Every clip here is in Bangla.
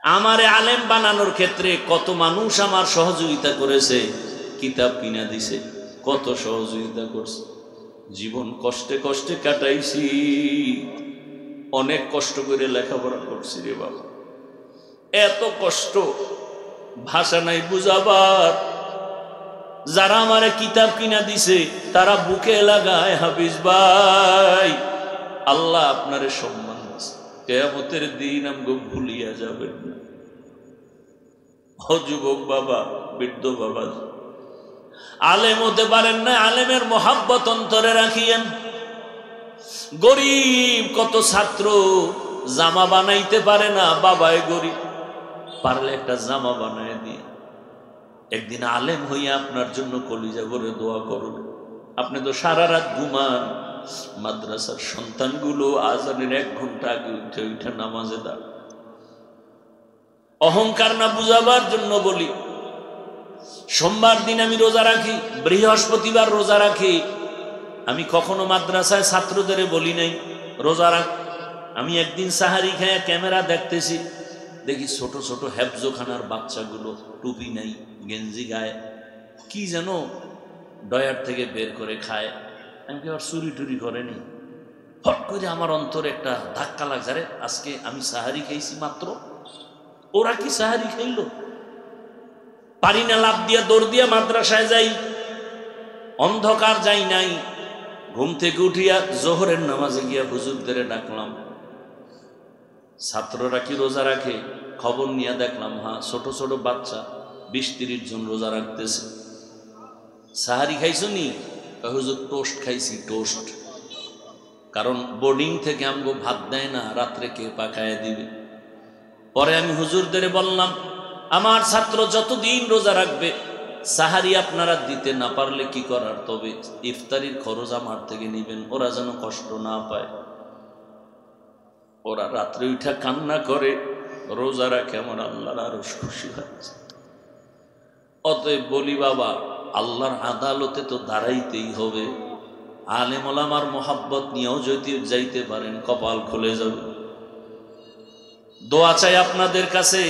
আমারে আলেম বানানোর ক্ষেত্রে কত মানুষ আমার সহযোগিতা করেছে, কিতাব কিনা দিছে, কত সহযোগিতা করছে। জীবন কষ্টে কষ্টে কাটাইছি, অনেক কষ্ট করে লেখাপড়া করছি রে বাবা। এত কষ্ট ভাষা নাই বুঝাবার। যারা আমারে কিতাব কিনা দিছে তারা বুকে লাগায়, হাফিজ ভাই আল্লাহ আপনারে সম্মান দিছে, কিয়ামতের দিন আমগো ভুলিয়া যাবেন না। ও যুবক বাবা, বৃদ্ধ বাবা, আলেম হতে পারেন না, আলেমের মহাব্বত অন্তরে রাখিয়েন। গরিব কত ছাত্র জামা বানাইতে পারে না, বাবায় গরিব, পারলে একটা জামা বানায় দিয়ে একদিন আলেম হইয়া আপনার জন্য কলিজা করে দোয়া করবে। আপনি তো সারা রাত ঘুমান, মাদ্রাসার সন্তানগুলো আজানের 1 ঘন্টা আগে উঠে উঠে নামাজে দাঁড়ায়। অহংকার না বুঝাবার জন্য বলি, সোমবার দিন আমি রোজা রাখি, বৃহস্পতিবার রোজা রাখি। আমি কখনো মাদ্রাসায় ছাত্রদের বলি নাই রোজা রাখ। আমি একদিন সাহারি খায় ক্যামেরা দেখতেছি, দেখি ছোট ছোট হেফজোখানার বাচ্চাগুলো টুপি নাই, গেঞ্জি গায়ে, কি যেন ডয়ার থেকে বের করে খায়। আমি কি আর চুরি টুরি করেনি? হট করে আমার অন্তরে একটা ধাক্কা লাগছে, আরে আজকে আমি সাহারি খাইছি মাত্র, ওরা কি সাহারি খাইল? পারি না, লাভ দিয়া দৌড় দিয়া মাদ্রাসায় যাই, অন্ধকার যাই নাই। ঘুম থেকে উঠিয়া জোহরের নামাজে গিয়া হুজুরদের ডাকলাম, ছাত্ররা কি রোজা রাখে? খবর নিয়ে দেখলাম হ্যাঁ, ছোট ছোট বাচ্চা 20-30 জন রোজা রাখতেছে। সাহারি খাইছো নি? হুজুর টোস্ট খাইছি, টোস্ট। কারণ বোর্ডিং থেকে আমগো ভাত দেয় না, রাত্রে কে পাকায় দিবে। পরে আমি হুজুরদের বললাম, আমার ছাত্র যতদিন রোজা রাখবে, সাহারি আপনারা দিতে না পারলে কি করার, তবে ইফতারির খরচ আমার থেকে নিবেন, ওরা যেন কষ্ট না পায়। ওরা রাত্রে উঠা কান্না করে, রোজা রাখে, আমার আল্লাহর আরো খুশি হচ্ছে। অতএব বলি বাবা, আল্লাহর আদালতে তো দাঁড়াইতেই হবে। আলেম ওলামার মোহাব্বত নিয়েও যদি যাইতে পারেন, কপাল খুলে যাবে। দোয়া চাই আপনাদের কাছে,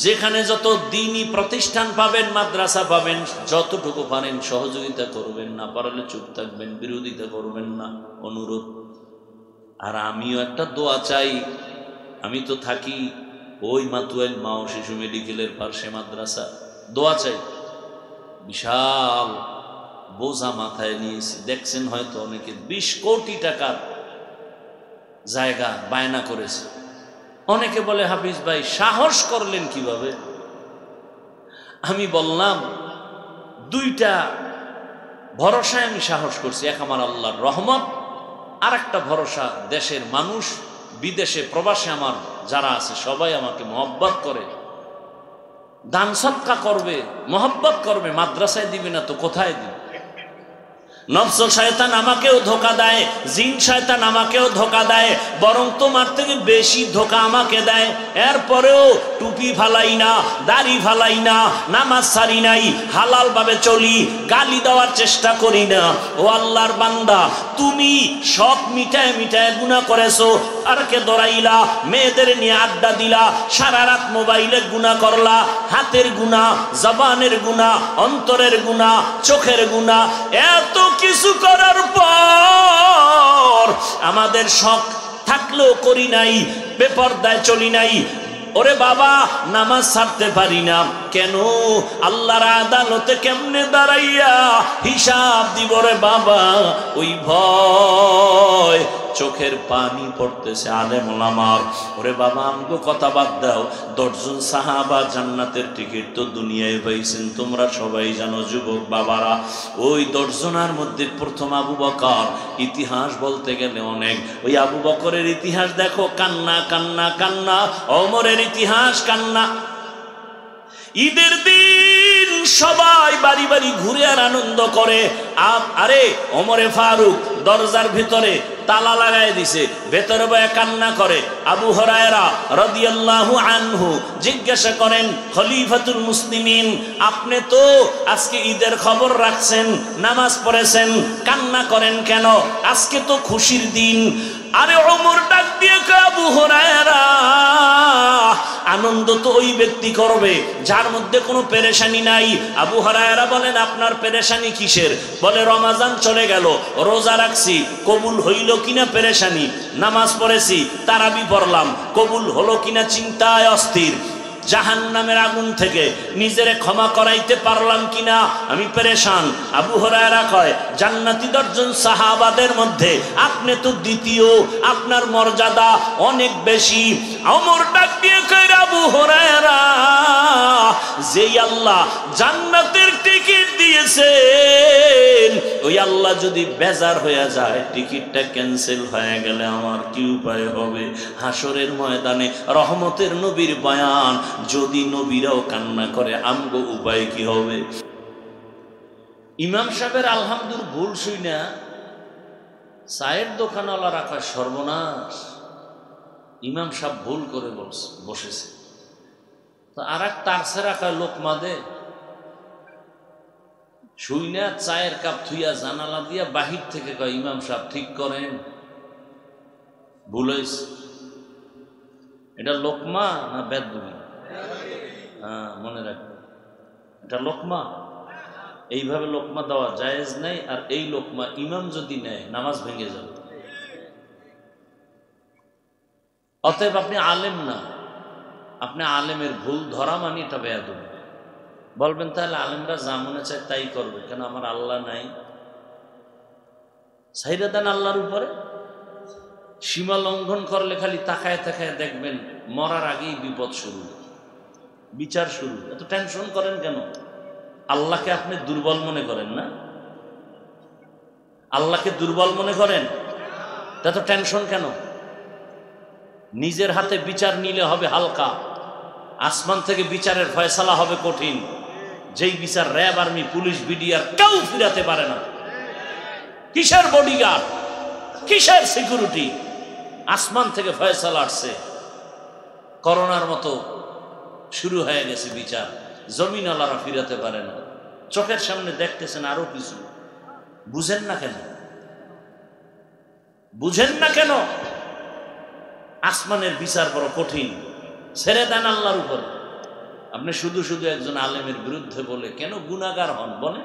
যেখানে যত দ্বীনি প্রতিষ্ঠান পাবেন, মাদ্রাসা পাবেন, যতটুকু পারেন সহযোগিতা করবেন, না পারলে চুপ থাকবেন, বিরোধিতা করবেন না, অনুরোধ। আর আমিও একটা দোয়া চাই, আমি তো থাকি ওই মাতুয়াইল মাও শিশু মেডিকেলের পাশে মাদ্রাসা, দোয়া চাই। বিশাল বোঝা মাথায় নিয়েছি, দেখছেন হয়তো অনেকে 20 কোটি টাকার জায়গা বায়না করেছে। অনেকে বলে হাফিজ ভাই সাহস করলেন কিভাবে? আমি বললাম, 2টা ভরসায় আমি সাহস করছি। এক আমার আল্লাহর রহমত, আর একটা ভরসা দেশের মানুষ, বিদেশে প্রবাসে আমার যারা আছে সবাই আমাকে মহব্বত করে, দান সদকা করবে, মহব্বত করবে। মাদ্রাসায় দিবে না তো কোথায় দিবে? নফস শয়তান আমাকেও ধোকা দেয়, জিন শয়তান আমাকেও ধোকা দেয়, বরং তোমার থেকে বেশি ধোকা আমাকে দেয়। এরপরেও টুপি ফালাই না, দাড়ি ফালাই না, নামাজ ছাড়ি নাই, হালাল ভাবে চলি, গালি দেওয়ার চেষ্টা করি না। ও আল্লাহর বান্দা, তুমি সব মিটায় মিটায় গুনাহ করেছো, আর কে দৌড়াইলা, মেয়েদের নিয়ে আড্ডা দিলা, সারা রাত মোবাইলে গুনাহ করলা, হাতের গুনাহ, জবানের গুনাহ, অন্তরের গুনাহ, চোখের গুনাহ, এত কিছু করার পর আমাদের শখ থাকলেও করি নাই, বেপরদায় চলি নাই। ওরে বাবা, নামাজ ছাড়তে পারি না কেন? আল্লাহর আদালতে কেমনে দাঁড়াইয়া হিসাব দিব রে বাবা, ওই ভয় চোখের পানি পড়তেছে আলেম ওলামার। ওরে বাবা, আমগো কথা বাদ দাও, 10 জন সাহাবা জান্নাতের টিকিট তো দুনিয়ায় পাইছেন, তোমরা সবাই জানো যুবক বাবারা। ওই 10 জনের মধ্যে প্রথম আবু বকর। ইতিহাস বলতে গেলে অনেক, ওই আবু বকরের ইতিহাস দেখো, কান্না কান্না কান্না। ওমরের ইতিহাস কান্না। ঈদের দিন সবাই বাড়ি বাড়ি ঘুরে আর আনন্দ করে। আরে ওমরে ফারুক দরজার ভিতরে তালা লাগায় দিছে, ভেতরে বয়ে কান্না করে। আবু হুরায়রা রাদিয়াল্লাহু আনহু জিজ্ঞাসা করেন, খলিফাতুল মুসলিমিন, আপনি তো আজকে ঈদের খবর রাখছেন, নামাজ পড়েছেন, কান্না করেন কেন? আজকে তো খুশির দিন। আরে ওমর ডাক দিয়ে কয়, আবু হুরায়রা, আনন্দ তো ওই ব্যক্তি করবে যার মধ্যে কোনো পেরেশানি নাই। আবু হুরায়রা বলেন, আপনার পেরেশানি কিসের? বলে, রমাজান চলে গেল, রোজা রাখছি, কবুল হইল কিনা পেরেশানি, নামাজ পড়েছি, তারাবি পড়লাম, কবুল হলো কিনা চিন্তায় অস্থির, জাহান্নামের আগুন থেকে নিজেরে ক্ষমা করাইতে পারলাম কিনা আমি পেরেশান। আবু হুরায়রা কয়, জান্নাতি 10 জন সাহাবাদের মধ্যে আপনি তো দ্বিতীয়, আপনার মর্যাদা অনেক বেশি। ওমর ডাক দিয়ে কয়, আবু হুরায়রা, যেই আল্লাহ জান্নাতের টিকিট দিয়েছেন, ওই আল্লাহ যদি বেজার হয়ে যায়, টিকিটটা ক্যান্সেল হয়ে গেলে আমার কি উপায় হবে? হাসরের ময়দানে রহমতের নবীর বয়ান, যদি নবীরাও কান্না করে, আমগো উপায় কি হবে? ইমাম সাহেবের আলহামদুলিল্লাহ ভুল শুই না, চায়ের দোকানওয়ালা রাখা সর্বনাশ। ইমাম সাহেব ভুল করে বসেছে, তো আর এক তারসে রাখা লোকমা দে শুই না, চায়ের কাপ থুইয়া জানালা দিয়া বাহির থেকে কয়, ইমাম সাহেব ঠিক করেন, ভুল হয়েছে। এটা লোকমা না বেদবি? হ্যাঁ, মনে রাখবে, এটা লোকমা। এইভাবে লোকমা দেওয়া জায়েজ নাই, আর এই লোকমা ইমাম যদি নেয় নামাজ ভেঙে যাবে। অতএব আপনি আলেম না, আপনি আলেমের ভুল ধরা মানে এটা বেয়াদবি। বলবেন, তাহলে আলেমরা যা মনে চায় তাই করবে কেন? আমার আল্লাহ নাই? ছাইরা দেন আল্লাহর উপরে। সীমা লঙ্ঘন করলে খালি তাকায় তাকায় দেখবেন মরার আগেই বিপদ শুরু, বিচার শুরু। এত টেনশন করেন কেন? আল্লাহকে আপনি দুর্বল মনে করেন না? আল্লাহকে দুর্বল মনে করেন, তা তো টেনশন কেন? নিজের হাতে বিচার নিলে হবে হালকা, আসমান থেকে বিচারের ফয়সালা হবে কঠিন। যেই বিচার র্যাব, আর্মি, পুলিশ, বিডিআর কেউ ফিরাতে পারে না। কিসের বডিগার্ড, কিসের সিকিউরিটি? আসমান থেকে ফয়সালা আসছে, করোনার মতো শুরু হয়ে গেছে বিচার, জমিনওয়ালারা ফিরাতে পারে না। চোখের সামনে দেখতেছেন আরো কিছু, বুঝেন না কেন? বুঝেন না কেন? আসমানের বিচার বড় কঠিন, ছেড়ে দেন আল্লাহর উপর। আপনি শুধু শুধু একজন আলেমের বিরুদ্ধে বলে কেন গুনাহগার হন? বলে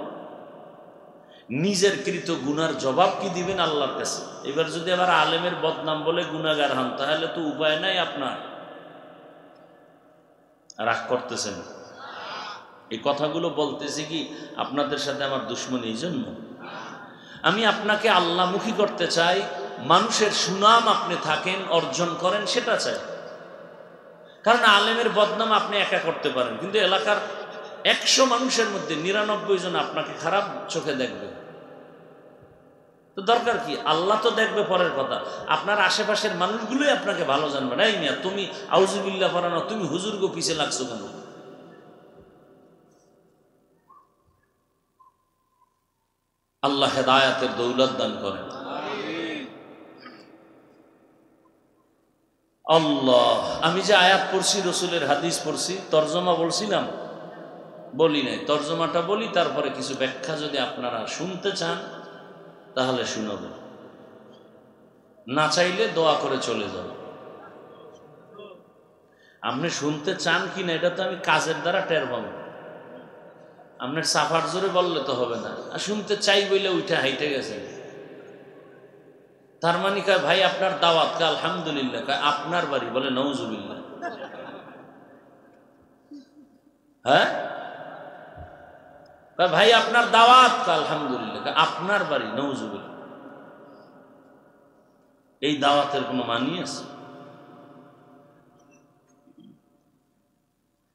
নিজের কৃত গুনার জবাব কি দিবেন আল্লাহর কাছে? এবার যদি আবার আলেমের বদনাম বলে গুনাহগার হন, তাহলে তো উপায় নাই আপনার। রাগ করতেছেন? এই কথাগুলো বলতেছি কি আপনাদের সাথে আমার দুশ্মনী? এই জন্য আমি আপনাকে আল্লাহমুখী করতে চাই, মানুষের সুনাম আপনি থাকেন, অর্জন করেন, সেটা চাই। কারণ আলেমের বদনাম আপনি একা করতে পারেন, কিন্তু এলাকার 100 মানুষের মধ্যে 99 জন আপনাকে খারাপ চোখে দেখবে। তো দরকার কি? আল্লাহ তো দেখবে পরের কথা, আপনার আশেপাশের মানুষগুলোই আপনাকে ভালো জানবে। এই মিয়া, তুমি আউযুবিল্লাহ পড়ানো, তুমি হুজুর গো পিছে লাগছো কেন? আল্লাহ হেদায়াতের দৌলত দান করেন। আল্লাহ, আমি যে আয়াত পড়ছি, রসুলের হাদিস পড়ছি, তর্জমা বলছিলাম? বলি নাই। তর্জমাটা বলি, তারপরে কিছু ব্যাখ্যা যদি আপনারা শুনতে চান তাহলে শুনবেন, না চাইলে দোয়া করে চলে যাব। আপনি শুনতে চান কিনা এটা তো আমি কাজের দ্বারা টের পাবো। আপনার সাফার জোরে বললে তো হবে না। আর শুনতে চাই বলে উঠে হাইটে গেছেন, তার মানে কয় ভাই আপনার দাওয়াত, কা আলহামদুলিল্লাহ, কয় আপনার বাড়ি, বলে নাউজুবিল্লাহ। হ্যাঁ, ভাই আপনার দাওয়াত, কা আলহামদুলিল্লাহ, আপনার বাড়ি, নাউজুবিল্লাহ। এই দাওয়াতের কোনো মানি আছে?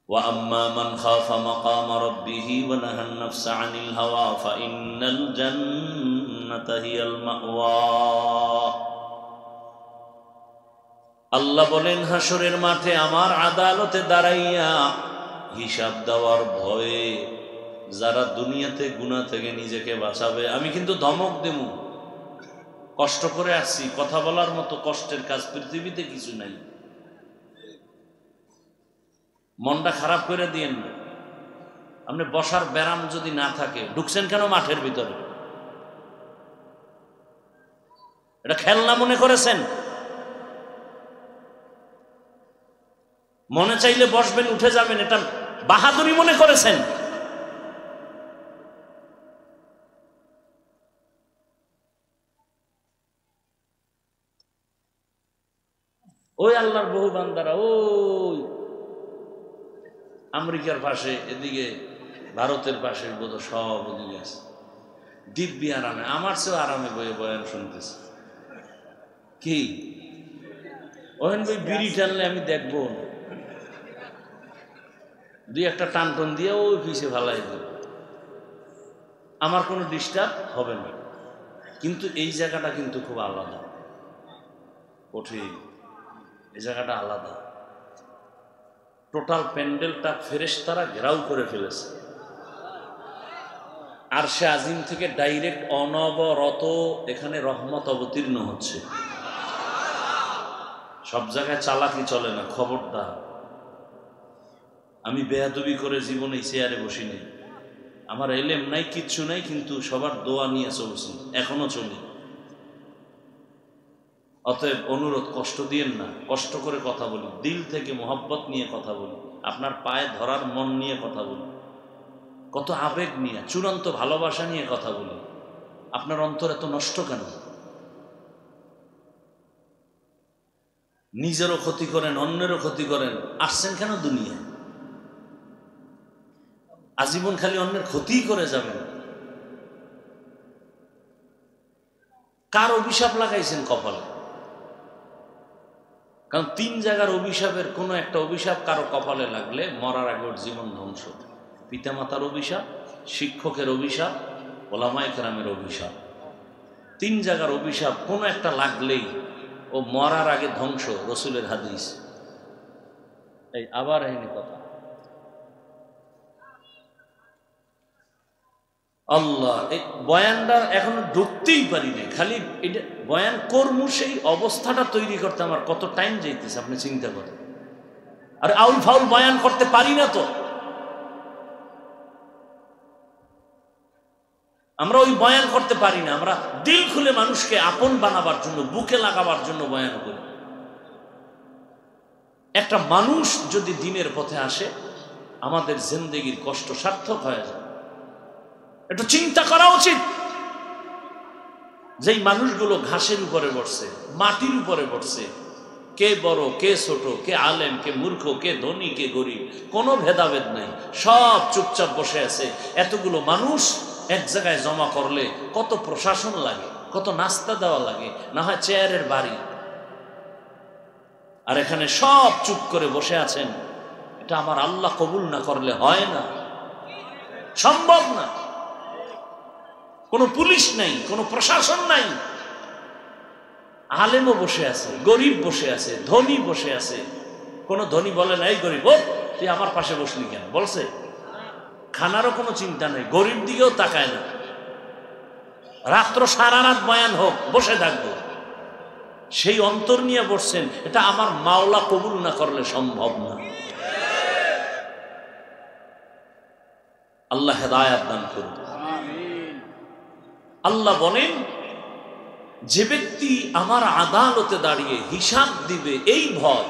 وَأَمَّا مَنْ خَافَ مَقَامَ رَبِّهِ وَنَهَى النَّفْسَ عَنِ الْهَوَى فَإِنَّ الْجَنَّةَ هِيَ الْمَأْوَى। আল্লাহ বলেন, হাসরের মাঠে আমার আদালতে দাঁড়াইয়া হিসাব দেওয়ার ভয়ে যারা দুনিয়াতে গুনাহ থেকে নিজেকে বাঁচাবে, আমি কিন্তু ধমক দেব। কষ্ট করে আসছি, কথা বলার মতো কষ্টের কাজ পৃথিবীতে কিছু নাই। মনটা খারাপ করে দিয়েন না। আপনি বসার ব্যারাম যদি না থাকে, ঢুকছেন কেন মাঠের ভিতরে? এটা খেলনা মনে করেছেন? মনে চাইলে বসবেন, উঠে যাবেন, এটা বাহাদুরি মনে করেছেন? ওই আল্লাহর বহু বান্দারা ওই আমেরিকার পাশে, এদিকে ভারতের পাশে বোধ সব ওদিকে আছে, দিব্যি আরামে, আমার চেয়েও আরামে বয়ে বয়ান শুনতেছে। কি ওহেন বই বিড়ি টানলে আমি দেখবো, দুই একটা টান টান দিয়ে ওই পিছিয়ে ভালাই দেব, আমার কোনো ডিস্টার্ব হবে না। কিন্তু এই জায়গাটা কিন্তু খুব আলাদা, কঠিন। এই জায়গাটা আলাদা। টোটাল প্যান্ডেলটা ফেরেশতারা ঘেরাও করে ফেলেছে। আরশে আজিম থেকে ডাইরেক্ট অনবরত এখানে রহমত অবতীর্ণ হচ্ছে। সব জায়গায় চালাকি চলে না, খবরদার। আমি বেয়াদবি করে জীবনে চেয়ারে বসি নেই, আমার এলেম নাই, কিচ্ছু নাই, কিন্তু সবার দোয়া নিয়ে চলছি, এখনো চলি। অতএব অনুরোধ, কষ্ট দিয়েন না, কষ্ট করে কথা বলি, দিল থেকে মোহাব্বত নিয়ে কথা বলি, আপনার পায়ে ধরার মন নিয়ে কথা বলি, কত আবেগ নিয়ে, চূড়ান্ত ভালোবাসা নিয়ে কথা বলি। আপনার অন্তর এত নষ্ট কেন? নিজেরও ক্ষতি করেন, অন্যেরও ক্ষতি করেন। আসছেন কেন দুনিয়ায়? আজীবন খালি অন্যের ক্ষতিই করে যাবেন। কার অভিশাপ লাগাইছেন কপালে? কারণ 3 জায়গার অভিশাপের কোনো একটা অভিশাপ কারো কপালে লাগলে মরার আগে ওর জীবন ধ্বংস। পিতামাতার অভিশাপ, শিক্ষকের অভিশাপ, ওলামায়ে কেরামের অভিশাপ। 3 জায়গার অভিশাপ কোনো একটা লাগলেই ও মরার আগে ধ্বংস, রসুলের হাদিস। এই আবার এখানে কথা, আল্লাহ, এই বয়ানটা এখনো ঢুকতেই পারি না। খালি এটা বয়ান কর্ম, সেই অবস্থাটা তৈরি করতে আমার কত টাইম যাইতেছে আপনি চিন্তা করেন। আর আউল ফাউল বয়ান করতে পারি না তো। আমরা ওই বয়ান করতে পারি না, আমরা দিল খুলে মানুষকে আপন বানাবার জন্য, বুকে লাগাবার জন্য বয়ান করি। একটা মানুষ যদি দিনের পথে আসে, আমাদের জিন্দেগির কষ্ট সার্থক হয়ে যায়। একটু চিন্তা করা উচিত। যেই মানুষগুলো ঘাসের উপরে বসছে, মাটির উপরে বসছে, কে বড়, কে ছোট, কে আলেম, কে মূর্খ, কে ধনী, কে গরিব, কোনো ভেদাভেদ নাই, সব চুপচাপ বসে আছে। এতগুলো মানুষ এক জায়গায় জমা করলে কত প্রশাসন লাগে, কত নাস্তা দেওয়া লাগে, না হয় চেয়ারের বাড়ি। আর এখানে সব চুপ করে বসে আছেন। এটা আমার আল্লাহ কবুল না করলে হয় না, সম্ভব না। কোনো পুলিশ নাই, কোনো প্রশাসন নাই। আলেমও বসে আছে, গরিব বসে আছে, ধনী বসে আছে। কোনো ধনী বলে না, এই গরিব, ও তুই আমার পাশে বসলি কেন? বলছে? খানারও কোনো চিন্তা নেই, গরিব দিকেও তাকায় না। রাত্র সারা রাত বয়ান হোক, বসে থাকবো, সেই অন্তর নিয়ে বসছেন। এটা আমার মাওলা কবুল না করলে সম্ভব না। আল্লাহ হেদায়েত দান করুন। আল্লাহ বলেন, যে ব্যক্তি আমার আদালতে দাঁড়িয়ে হিসাব দিবে এই ভয়,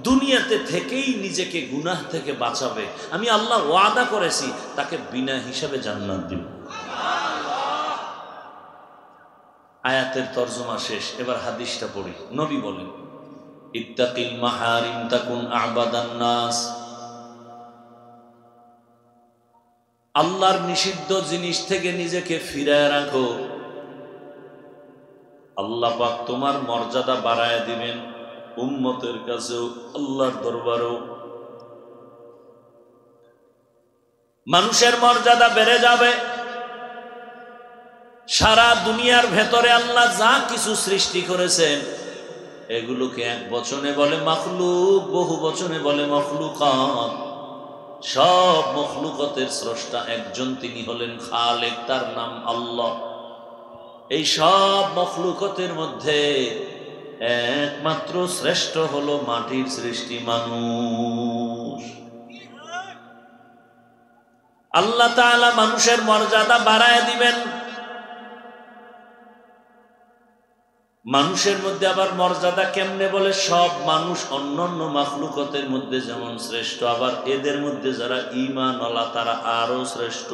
দুনিয়াতে থেকেই নিজেকে গুনাহ থেকে বাঁচাবে, আমি আল্লাহ ওয়াদা করেছি তাকে বিনা হিসাবে জান্নাত দিব। আয়াতের তরজমা শেষ, এবার হাদিসটা পড়ি। নবী বলেন, ইত্তাকিল মাহারিম তাকুন আবাদান নাস। আল্লাহর নিষিদ্ধ জিনিস থেকে নিজেকে ফিরায় রাখো, আল্লাহ পাক তোমার মর্যাদা বাড়ায় দিবেন, উম্মতের কাছেও, আল্লাহর দরবারেও। মানুষের মর্যাদা বেড়ে যাবে। সারা দুনিয়ার ভেতরে আল্লাহ যা কিছু সৃষ্টি করেছেন, এগুলোকে এক বচনে বলে মাখলুক, বহু বচনে বলে মখলুকাত। সব মখলুকতের স্রষ্টা একজন, তিনি হলেন খালেক, তার নাম আল্লাহ। এই সব মখলুকতের মধ্যে একমাত্র শ্রেষ্ঠ হলো মাটির সৃষ্টি মানুষ। আল্লাহ তাআলা মানুষের মর্যাদা বাড়ায় দিবেন। মানুষের মধ্যে আবার মর্যাদা কেমনে বলে, সব মানুষ অন্যান্য মাখলুকতের মধ্যে যেমন শ্রেষ্ঠ, আবার এদের মধ্যে যারা ঈমানওয়ালা তারা আরো শ্রেষ্ঠ।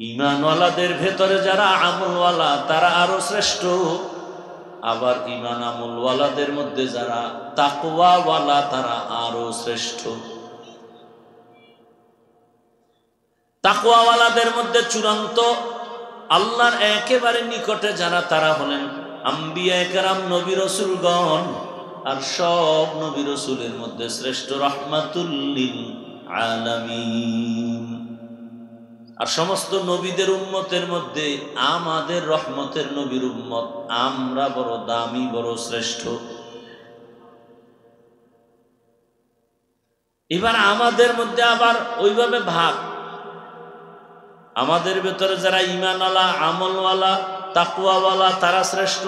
ঈমানওয়ালাদের ভেতরে যারা আমলওয়ালা তারা আরো শ্রেষ্ঠ, আবার ঈমান আমলওয়ালাদের মধ্যে যারা তাকওয়াওয়ালা তারা আরো শ্রেষ্ঠ। তাকওয়াওয়ালাদের মধ্যে চূড়ান্ত আল্লাহর একেবারে নিকটে যারা তারা হলেন আম্বিয়া কেরাম, নবী রাসূলগণ। আর সব নবী রাসূলের মধ্যে শ্রেষ্ঠ রাহমাতুল লিল আলামিন। আর সমস্ত নবীদের উম্মতের মধ্যে আমাদের রহমতের নবীর উম্মত আমরা বড় দামি, বড় শ্রেষ্ঠ। এবার আমাদের মধ্যে আবার ওইভাবে ভাগ, আমাদের ভেতরে যারা ঈমানওয়ালা, আমলওয়ালা, তাকওয়াওয়ালা তারা শ্রেষ্ঠ।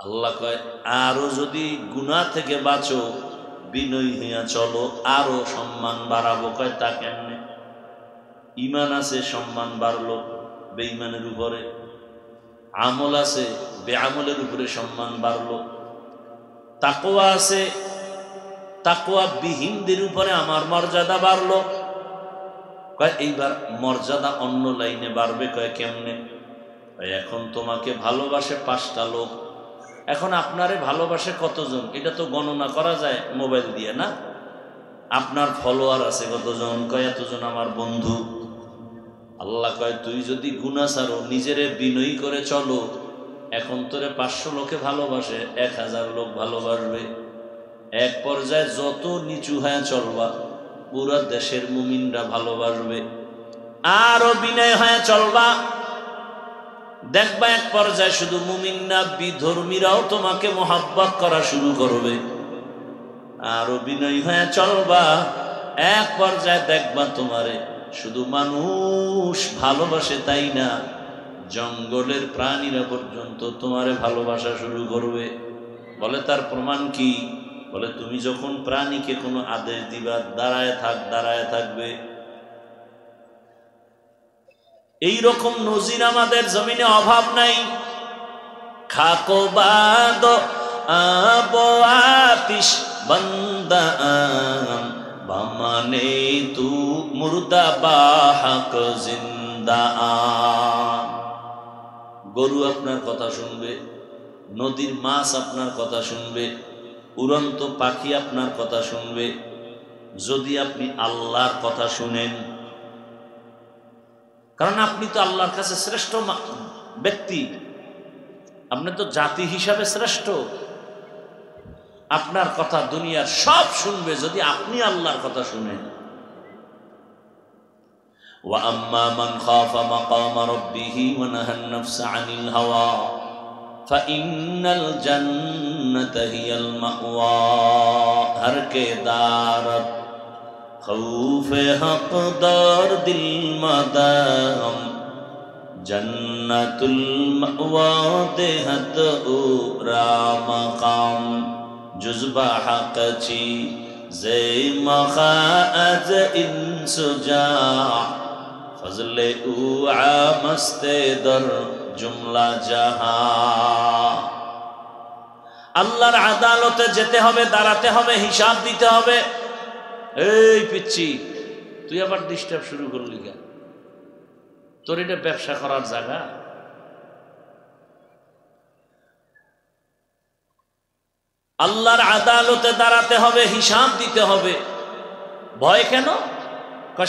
আল্লাহ কয় আরো যদি গুনাহ থেকে বাঁচো, বিনয়ী হইয়া চলো, আরো সম্মান বাড়াবো। কয় তা কেমনে? ঈমান আছে সম্মান বাড়লো বেঈমানের উপরে, আমল আছে বেআমলের উপরে সম্মান বাড়লো, তাকওয়া আছে তাকওয়া বিহীনদের উপরে আমার মর্যাদা বাড়লো। কয় এইবার মর্যাদা অন্য লাইনে বাড়বে। কয় কেমনে? এখন তোমাকে ভালোবাসে 5টা লোক, এখন আপনারে ভালোবাসে কতজন এটা তো গণনা করা যায় মোবাইল দিয়ে, না? আপনার ফলোয়ার আছে কতজন? কয় এতজন আমার বন্ধু। আল্লাহ কয় তুই যদি গুনাহ ছাড়ো, নিজেরে বিনয়ী করে চলো, এখন তোরে 500 লোকে ভালোবাসে, 1000 লোক ভালোবাসবে। এক পর্যায়ে যত নিচু হয়ে চলবা, পুরা দেশের মুমিনরা ভালোবাসবে। আরো বিনয় হয়ে চলবা, দেখবা এক পর্যায়ে শুধু মুমিন না, বিধর্মীরাও তোমাকে মোহাব্বত করা শুরু করবে। আরো বিনয় হয়ে চলবা, এক পর্যায়ে দেখবা তোমারে শুধু মানুষ ভালোবাসে তাই না, জঙ্গলের প্রাণীরা পর্যন্ত তোমারে ভালোবাসা শুরু করবে। বলে তার প্রমাণ কি? বলে তুমি যখন প্রাণীকে কোনো আদেশ দিবা, দাঁড়ায় থাকবে। এই রকম নজির আমাদের জমিনে অভাব নাই। খাকো বাদ আবো আতিশ বান্দা বামানে তু মুর্দা বাহাক জিন্দা। গরু আপনার কথা শুনবে, নদীর মাছ আপনার কথা শুনবে, উড়ন্ত পাখি আপনার কথা শুনবে, যদি আপনি আল্লাহর কথা শুনেন। কারণ আপনি তো আল্লাহর কাছে শ্রেষ্ঠ ব্যক্তি, আপনি তো জাতি হিসাবে শ্রেষ্ঠ। আপনার কথা দুনিয়ার সব শুনবে যদি আপনি আল্লাহর কথা শুনেন। ওয়া আম্মা মান খাফা মাকামা রাব্বিহি ওয়া নাহান নাফসা আনিল হাওয়া ফাইন্নাল জান্নাতা হিয়াল মাওয়া। হর কে দারত খৌফে হকদার দিল মাদাম জন্নাতুল মাওয়া দেহত উরা মাকাম জুজবা হকচি জে মখাজ ইনসুজা ফজলে উ আমস্তে দর জুমলা জাহা। আল্লাহর আদালতে যেতে হবে, দাঁড়াতে হবে, হিসাব দিতে হবে। এই পিচ্ছি, তুই আবার ডিস্টার্ব শুরু করলি কেন? তোর এটা ব্যবসা করার জায়গা? আল্লাহর আদালতে দাঁড়াতে হবে, হিসাব দিতে হবে। ভয় কেন?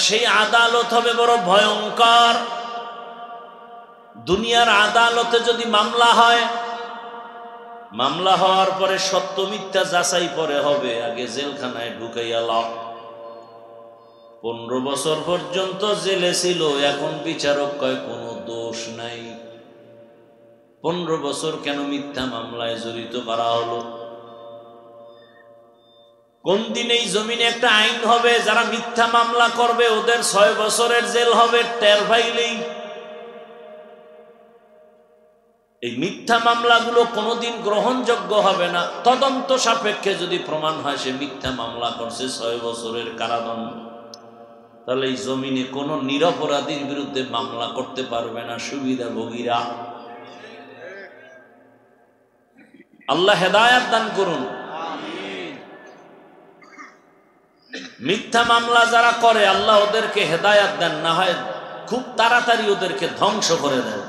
সেই আদালত হবে বড় ভয়ঙ্কর। দুনিয়ার আদালতে যদি মামলা হয়, মামলা হওয়ার পরে সত্য মিথ্যা যাচাই পরে হবে, আগে জেলখানায় ঢুকাইয়া লাও। 15 বছর পর্যন্ত জেলে ছিল, এখন বিচারক কয় কোনো দোষ নাই। 15 বছর কেন মিথ্যা মামলায় জড়িত করা হলো? কোন দিন এই জমিনে একটা আইন হবে, যারা মিথ্যা মামলা করবে ওদের 6 বছরের জেল হবে, টের পাইলেই। এই মিথ্যা মামলাগুলো কোনোদিন গ্রহণযোগ্য হবে না। তদন্ত সাপেক্ষে যদি প্রমাণ হয় সে মিথ্যা মামলা করছে, 6 বছরের কারাদণ্ড। তাহলে এই জমিনে কোনো নিরপরাধীর বিরুদ্ধে মামলা করতে পারবে না সুবিধাভোগীরা। আল্লাহ হেদায়াত দান করুন। মিথ্যা মামলা যারা করে আল্লাহ ওদেরকে হেদায়াত দেন, না হয় খুব তাড়াতাড়ি ওদেরকে ধ্বংস করে দেন।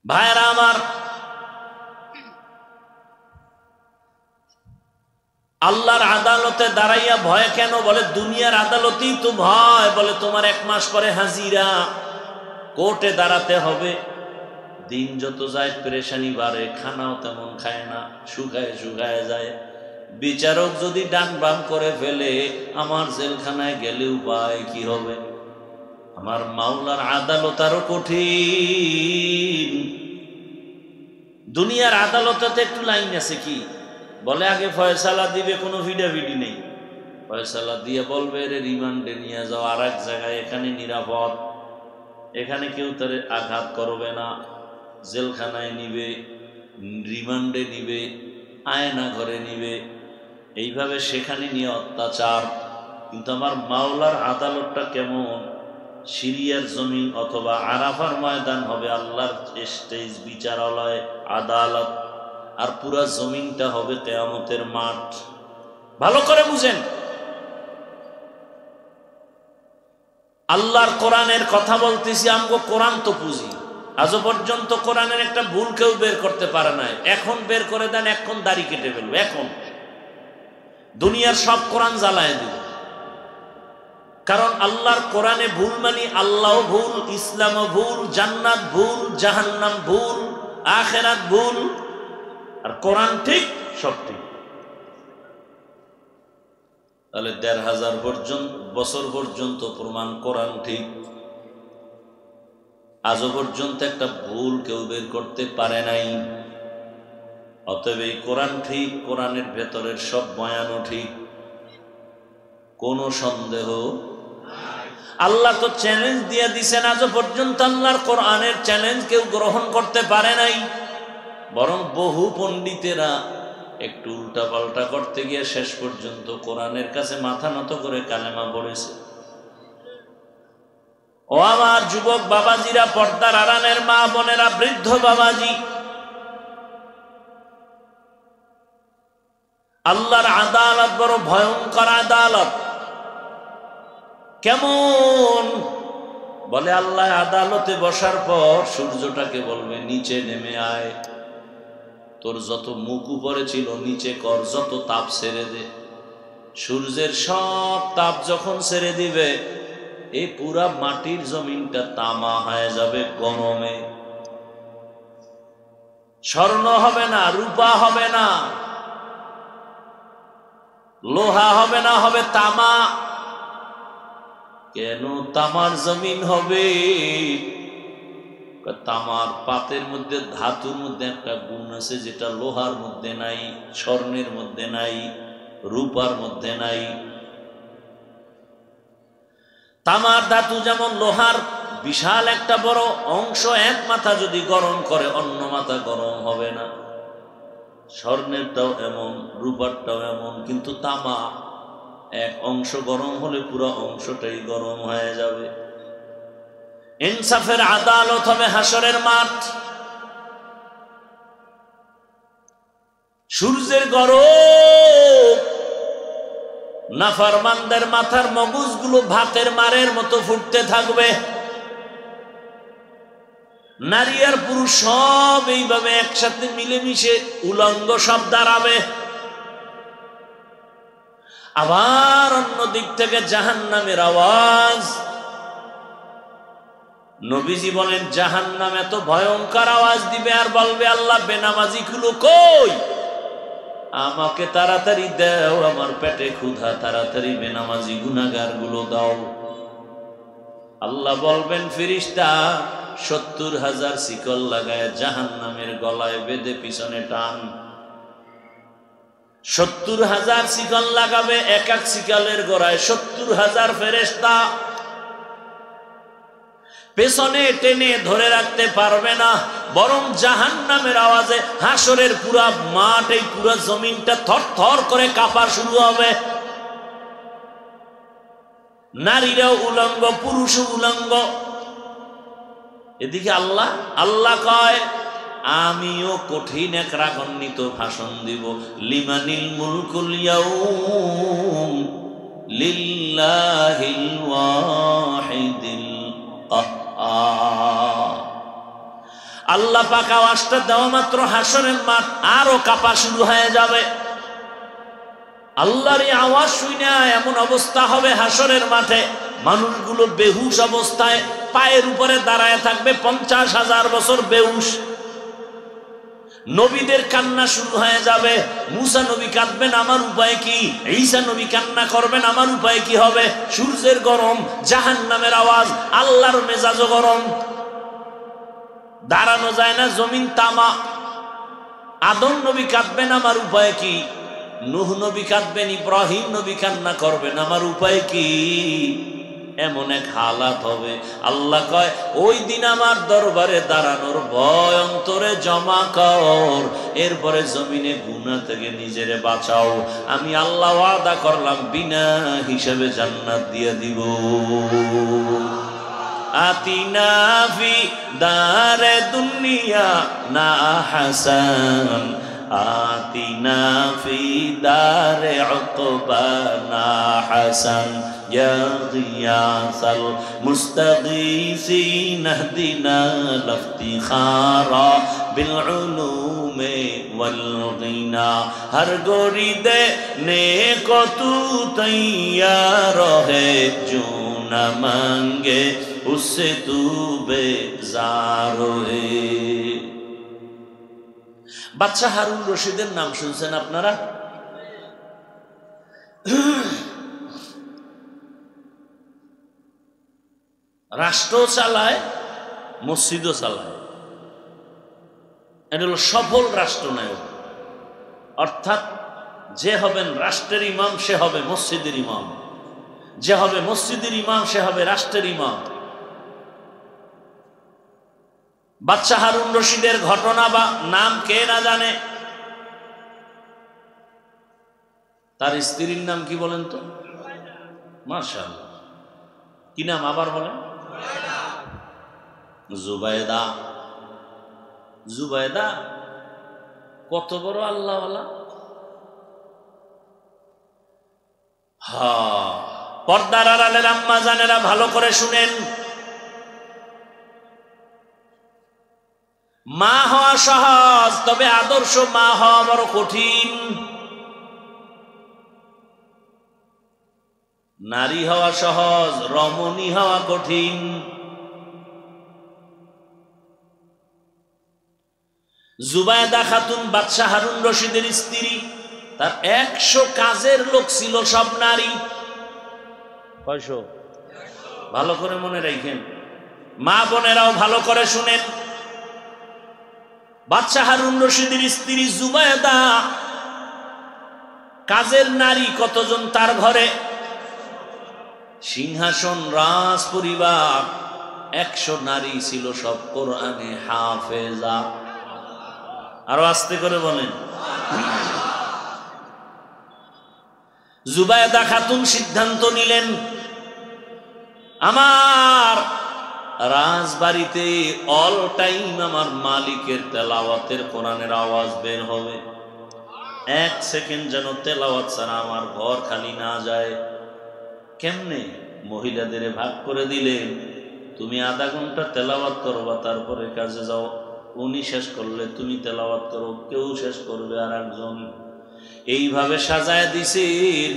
ভাইরা আমার, আল্লাহর আদালতে দাঁড়াইয়া ভয় কেন? বলে দুনিয়ার আদালতেই তো ভয়। বলে তোমার 1 মাস পরে হাজিরা, কোর্টে দাঁড়াতে হবে। দিন যত যায় পেরেশানি বাড়ে, খানাও তেমন খায় না, শুকায় শুকায় যায়। বিচারক যদি ডান বাম করে ফেলে, আমার জেলখানায় গেলে উপায় কি হবে? আমার মাওলার আদালত আরো কঠিন। দুনিয়ার আদালতে একটু লাইন আছে কি? বলে আগে ফয়সালা দিবে, কোনো ভিডাভিডি নেই। ফয়সালা দিয়ে বলবে রে রিমান্ডে নিয়ে যাও আর এক জায়গায়, এখানে নিরাপদ, এখানে কেউ তার আঘাত করবে না। জেলখানায় নিবে, রিমান্ডে নিবে, আয়না ঘরে নিবে, এইভাবে সেখানে নিয়ে অত্যাচার। কিন্তু আমার মাওলার আদালতটা কেমন? সিরিয়ার জমিন অথবা আরাফার ময়দান হবে আল্লাহর স্টেজ, বিচারালয়, আদালত, আর পুরা জমিনটা হবে কিয়ামতের মাঠ। ভালো করে বুঝেন। আল্লাহর কোরআনের কথা বলতেছি, আমগো কোরআন তো পুঁজি। আজও পর্যন্ত কোরআনের একটা ভুল কেউ বের করতে পারে নাই। এখন বের করে দেন, এখন দাড়ি কেটে ফেলবে। এখন দুনিয়ার সব কোরআন জ্বালায় দিবে। কারণ আল্লাহর কোরআনে ভুল মানি আল্লাহ ভুল, ইসলামও ভুল, জান্নাত ভুল, জাহান্নাম ভুল, আখিরাত ভুল, আর কোরআন ঠিক, সব ঠিক। তাহলে ১৫০০ বছর পর্যন্ত প্রমাণ কোরআন ঠিক। আজও পর্যন্ত একটা ভুল কেউ বের করতে পারে নাই। অতএব এই কোরআন ঠিক, কোরআনের ভেতরের সব বয়ানও ঠিক, কোনো সন্দেহ। আল্লাহ তো চ্যালেঞ্জ দিয়ে দিছেন, আজও পর্যন্ত আল্লাহর কোরআনের চ্যালেঞ্জ কেউ গ্রহণ করতে পারে নাই। বরং বহু পণ্ডিতেরা একটু উল্টা পাল্টা করতে গিয়ে শেষ পর্যন্ত কোরআনের কাছে মাথা নত করে কালেমা পড়েছে। ও আমার যুবক বাবাজিরা, পর্দার আড়ালের মা বোনেরা, বৃদ্ধ বাবাজি, আল্লাহর আদালত বড় ভয়ঙ্কর আদালত। কেমন? বলে আল্লাহ আদালতে বসার পর সূর্যটাকে বলবে নিচে নেমে আয়, তোর যত মুখ উপরে ছিল নিচে কর, যত তাপ ছেড়ে দে। সূর্যের সব তাপ যখন ছেড়ে দিবে, এই পুরা মাটির জমিনটা তামা হয়ে যাবে গরমে। স্বর্ণ হবে না, রূপা হবে না, লোহা হবে না, হবে তামা। কেন তামার জমিন হবে? তামার পাতের মধ্যে, ধাতুর মধ্যে একটা গুণ আছে যেটা লোহার মধ্যে নাই, স্বর্ণের মধ্যে নাই, রূপার মধ্যে নাই। তামার ধাতু যেমন লোহার বিশাল একটা বড় অংশ, এক মাথা যদি গরম করে অন্য মাথা গরম হবে না। স্বর্ণেরটাও এমন, রূপারটাও এমন। কিন্তু তামা এক অংশ গরম হলে পুরো অংশটাই গরম হয়ে যাবে। ইনসাফের আদালত হবে হাসরের মাঠ। সূর্যের গরম নাফরমানদের মাথার মগজগুলো ভাতের মারের মতো ফুটতে থাকবে। নারী আর পুরুষ সব এইভাবে একসাথে মিলেমিশে উলঙ্গ সব দাঁড়াবে। আবার অন্য দিক থেকে জাহান্নামের আওয়াজ। নবীজি বলেন জাহান্নাম এত ভয়ঙ্কর আওয়াজ দিবে আর বলবে আল্লাহ বেনামাজি গুলো কই, আমাকে তাড়াতাড়ি দাও, আমার পেটে ক্ষুধা, তাড়াতাড়ি বেনামাজি গুনাহগার গুলো দাও। আল্লাহ বলবেন ফেরেশতা ৭০,০০০ শিকল লাগায় জাহান্নামের গলায় বেঁধে পিছনে টান। ৭০,০০০ শিকল লাগাবে, এক এক শিকলের গোড়ায় ৭০,০০০ ফেরেশতা। পেছনে টেনে ধরে রাখতে পারবে না, বরং জাহান্নামের আওয়াজে হাসরের পুরা মাঠ, এই পুরা জমিনটা থরথর করে কাঁপা শুরু হবে। নারীরাও উলঙ্গ, পুরুষও উলঙ্গ। এদিকে আল্লাহ কয়, আমিও কঠিন এক রাগান্বিত ভাষণ দিব। লিমানিল মুলকুল ইয়াউম লিল্লাহিল ওয়াহিদিল কাহ্হার। আল্লাহ পাক আওয়াজটা দেওয়া মাত্র হাসরের মাঠ আরো কাঁপা শুরু হয়ে যাবে। আল্লাহর এই আওয়াজ শুনে এমন অবস্থা হবে হাসরের মাঠে, মানুষগুলো বেহুশ অবস্থায় পায়ের উপরে দাঁড়ায় থাকবে 50,000 বছর বেহুশ। নবীদের কান্না শুরু হয়ে যাবে। মুসা নবী কাঁদবেন, আমার উপায় কি? ঈসা নবী কান্না করবেন, আমার উপায় কি হবে? সূর্যের গরম, জাহান্নামের আওয়াজ, আল্লাহর মেজাজও গরম, দাঁড়ানো যায় না, জমিন তামা। আদম নবী কাঁদবেন, আমার উপায় কি? নূহ নবী কাঁদবেন, ইব্রাহিম নবী কান্না করবেন, আমার উপায় কি? এমন এক হালাত হবে। আল্লাহ কয়, ওই দিন আমার দরবারে দাঁড়ানোর ভয় অন্তরে জমা কর, এরপরে জমিনে গুনাহ থেকে নিজেরে বাঁচাও। আমি আল্লাহ ওয়াদা করলাম বিনা হিসাবে জান্নাত দিয়ে দিব। আতিনা ফি দারে দুনিয়া না হাসান, আতিনা ফি দারে উকবানা হাসান, ইয়া গিয়াসাল মুস্তাগীসিন ইহদিনা লিফতিখারা বিল উলুমি ওয়াল গিনা। হর গরিদে নেক তু তৈয়ার হে, जो न मांगे उससे तू बेजार है। বাদশা হারুন রশিদের নাম শুনছেন আপনারা? রাষ্ট্র চালায়, মসজিদও চালায়। এটা হলো সফল রাষ্ট্রনায়ক। অর্থাৎ যে হবেন রাষ্ট্রের ইমাম সে হবে মসজিদের ইমাম, যে হবে মসজিদের ইমাম সে হবে রাষ্ট্রের ইমাম। বাদশা হারুন রশিদের ঘটনা বা নাম কে না জানে? তার স্ত্রীর নাম কি বলেন তো? মাশাআল্লাহ, কি নাম আবার বলেন? জুবাইদা। জুবাইদা কত বড় আল্লাহওয়ালা! পর্দার আড়ালের আম্মা জানেরা ভালো করে শুনেন। মা হওয়া সহজ, তবে আদর্শ মা হওয়া বড় কঠিন। নারী হওয়া সহজ, রমণী হওয়া কঠিন। জুবাইদা খাতুন বাদশা হারুন রশিদের স্ত্রী। তার 100 কাজের লোক ছিল, সব নারী। কয়শো? ভালো করে মনে রাখেন, মা বোনেরাও ভালো করে শুনেন। বাদশা হারুন রশিদের স্ত্রী জুবাইদা, কাজের নারী কতজন তার ঘরে? সিংহাসন, রাজ পরিবার, 100 নারী ছিল, সব কোরআনে হাফেজা। আরো আস্তে করে বলেন। জুবাইদা খাতুন সিদ্ধান্ত নিলেন, আমার রাজবাড়িতে অল টাইম আমার মালিকের তেলাওয়াতের কোরআনের আওয়াজ বের হবে। 1 সেকেন্ড যেন তেলাওয়াত ছাড়া আমার ঘর খালি না যায়। কেমনে? মহিলাদের ভাগ করে দিলেন, তুমি আধা ঘন্টা তেলাওয়াত করবা, তারপরে কাজে যাও। উনি শেষ করলে তুমি তেলাওয়াত করো, কেউ শেষ করবে আর একজন। এইভাবে সাজায় দিছেন।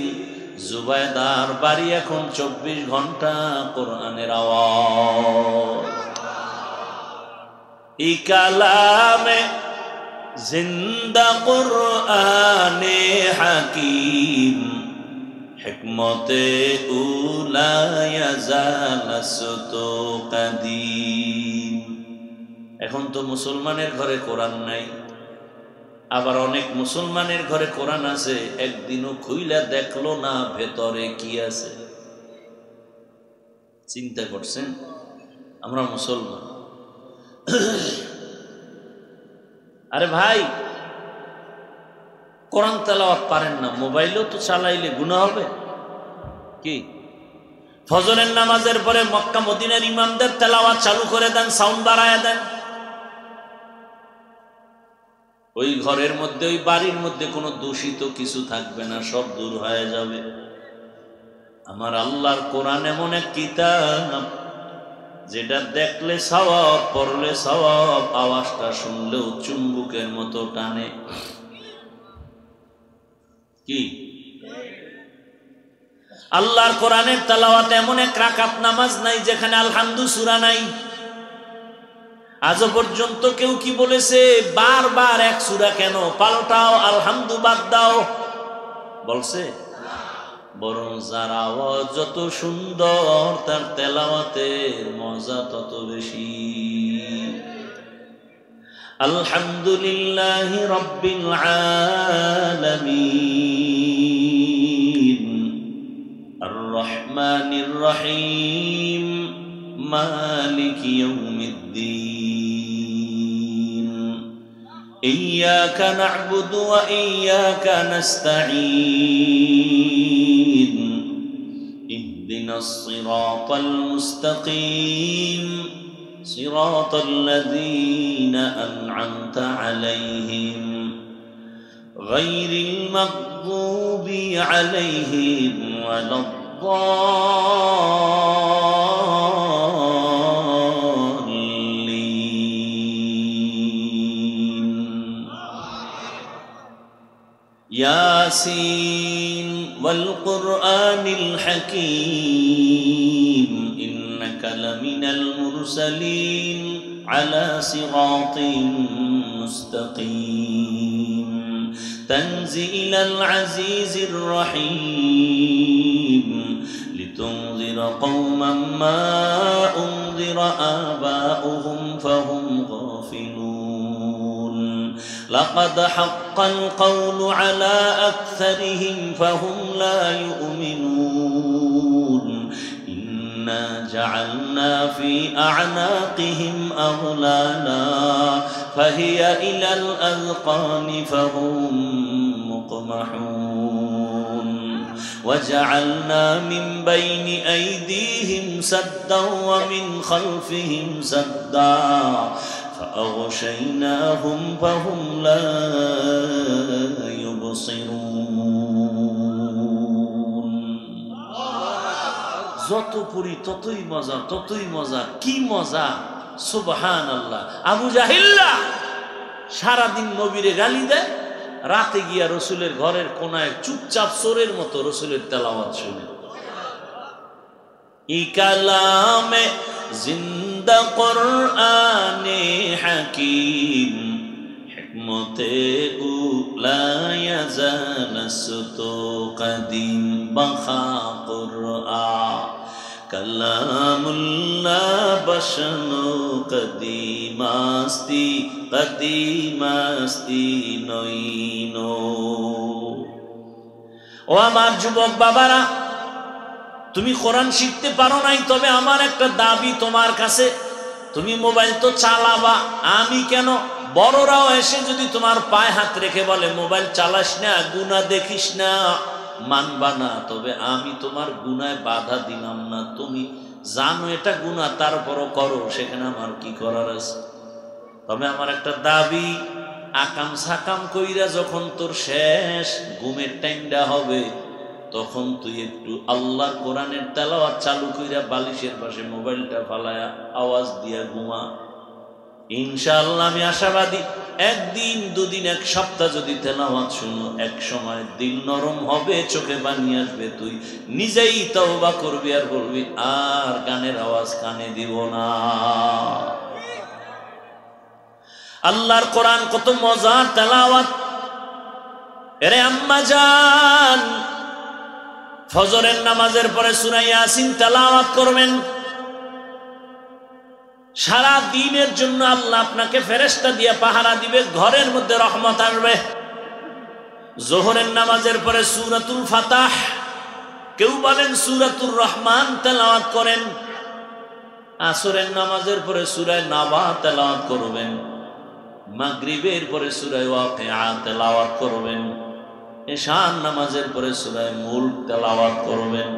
জুবাইদার বাড়ি এখন 24 ঘন্টা কোরআনের আওয়াজ। ই কালামে জিন্দা কোরআনে হাকিম, হিকমতে উলা ইয়াজালাসতু কাদিম। এখন তো মুসলমানের ঘরে কোরআন নাই, আবার অনেক মুসলমানের ঘরে কোরআন আছে, একদিনও খুইলা দেখলো না ভেতরে কি আছে। চিন্তা করছেন? আমরা মুসলমান। আরে ভাই, কোরআন তেলাওয়াত পারেন না, মোবাইলও তো চালাইলে গুনাহ হবে কি? ফজরের নামাজের পরে মক্কা মদিনার ইমামদের তেলাওয়াত চালু করে দেন, সাউন্ড বাড়ায় দেন। ওই ঘরের মধ্যে, ওই বাড়ির মধ্যে কোনো দূষিত কিছু থাকবে না, সব দূর হয়ে যাবে। আমার আল্লাহর কোরআন এমন এক কিতাব, যেটা দেখলে সওয়াব, পড়লে সওয়াব, আওয়াজটা শুনলেও চুম্বুকের মতো টানে। কি আল্লাহর কোরআনের তেলাওয়াত এমন এক রাকাত নামাজ নাই যেখানে আলহামদু সূরা নাই। আজও পর্যন্ত কেউ কি বলেছে বারবার এক সূরা কেন পাল্টাও, আলহামদু বাদ দাও? বলছে? বরং যার আওয়াজ যত সুন্দর তার তেলাওয়াতের মজা তত বেশি। আলহামদুলিল্লাহি রাব্বিল আলামিন আর রহমানির রহিম মালিকি ইয়াউমিদ্দিন ইয়্যাকা না'বুদু ওয়া ইয়্যাকা নাস্তাঈন ইহদিনাস সিরাতাল মুস্তাকিম সিরাতাল লাযীনা আন'আমতা আলাইহিম গায়রিল মাগযুবি আলাইহিম ওয়ালাদ-দাল্লিন। ইয়াসিন ওয়াল কুরআনিল হাকীম ইন্নাকা লামিনাল মুরসালিন আলা সিরাতিন মুস্তাকিম তানজিলাল আজিজির রহিম লিতুনযিরা কওমান মা উনযিরা আবাউহুম ফাহুম গাফিলুন লাকাদ হাক্কাল কওলু আলা আকসারিহিম ফাহুম লা ইউমিনুন ইন্না জাআলনা ফি আ'নাকিহিম আগলালা ফাহিয়া ইলাল আযকানি ফাহুম মুকমাহুন وجعلنا من بين أيديهم سدا ومن خلفهم سدا فأغشيناهم فهم لا يبصرون। যত পড়ি ততই মজা, ততই মজা। কি মজা! সুবহানাল্লাহ। আবু জাহিল্লা সারাদিন নবীরে গালি দেয়, রাতে গিয়া রসুলের ঘরের কোনায় চুপচাপ চোরের মতো রসুলের তেলাওয়াত শুনে। ই কালামে জিন্দা কুরআনে হাকীম হিকমতে উলায়া জানাসতো কদিম বখা কুরআন কালামুল্লাহ বশনো কদিমাস্তি কদিমাস্তি নইনো। ও আমার যুবক বাবারা, তুমি কোরআন শিখতে পারো নাই, তবে আমার একটা দাবি তোমার কাছে, তুমি মোবাইল তো চালাবা, আমি কেন? বড়রাও এসে যদি তোমার পায়ে হাত রেখে বলে মোবাইল চালাস না, গুনাহ দেখিস না, মানবা না, তবে আমি তোমার গুনায় বাধা দিলাম না। তুমি জানো এটা গুনাহ, তারপরও করো, সেখানে আমার কি করার আছে? তবে আমার একটা দাবি, আকাম সাকাম কইরা যখন তোর শেষ ঘুমের টাইমটা হবে, তখন তুই একটু আল্লাহর কোরআনের তেলাওয়াত চালু কইরা বালিশের পাশে মোবাইলটা ফালায়া আওয়াজ দিয়া ঘুমা। ইনশাআল্লাহ আমি আশাবাদী, একদিন দুদিন এক সপ্তাহ যদি তেলাওয়াত শুনো, এক সময় দিল নরম হবে, চোখে পানি আসবে, তুই নিজেই তওবা করবি আর বলবি আর গানের আওয়াজ কানে দিব না। আল্লাহর কোরআন কত মজার তেলাওয়াত! এরে আম্মা জান, ফজরের নামাজের পরে সূরা ইয়াসিন তেলাওয়াত করবেন। সারা দিনের জন্য আল্লাহ আপনাকে ফেরেশতা দিয়ে পাহারা দিবে, ঘরের মধ্যে রহমত আসবে। যোহরের নামাজের পরে সূরাতুল ফাতাহ, কেউ বলেন সূরাতুর রহমান তেলাওয়াত করেন। আসরের নামাজের পরে সূরা নাবা তেলাওয়াত করবেন, মাগরিবের পরে সূরা ওয়াকিয়া তেলাওয়াত করবেন, এশার নামাজের পরে সূরা মুলক তেলাওয়াত করবেন।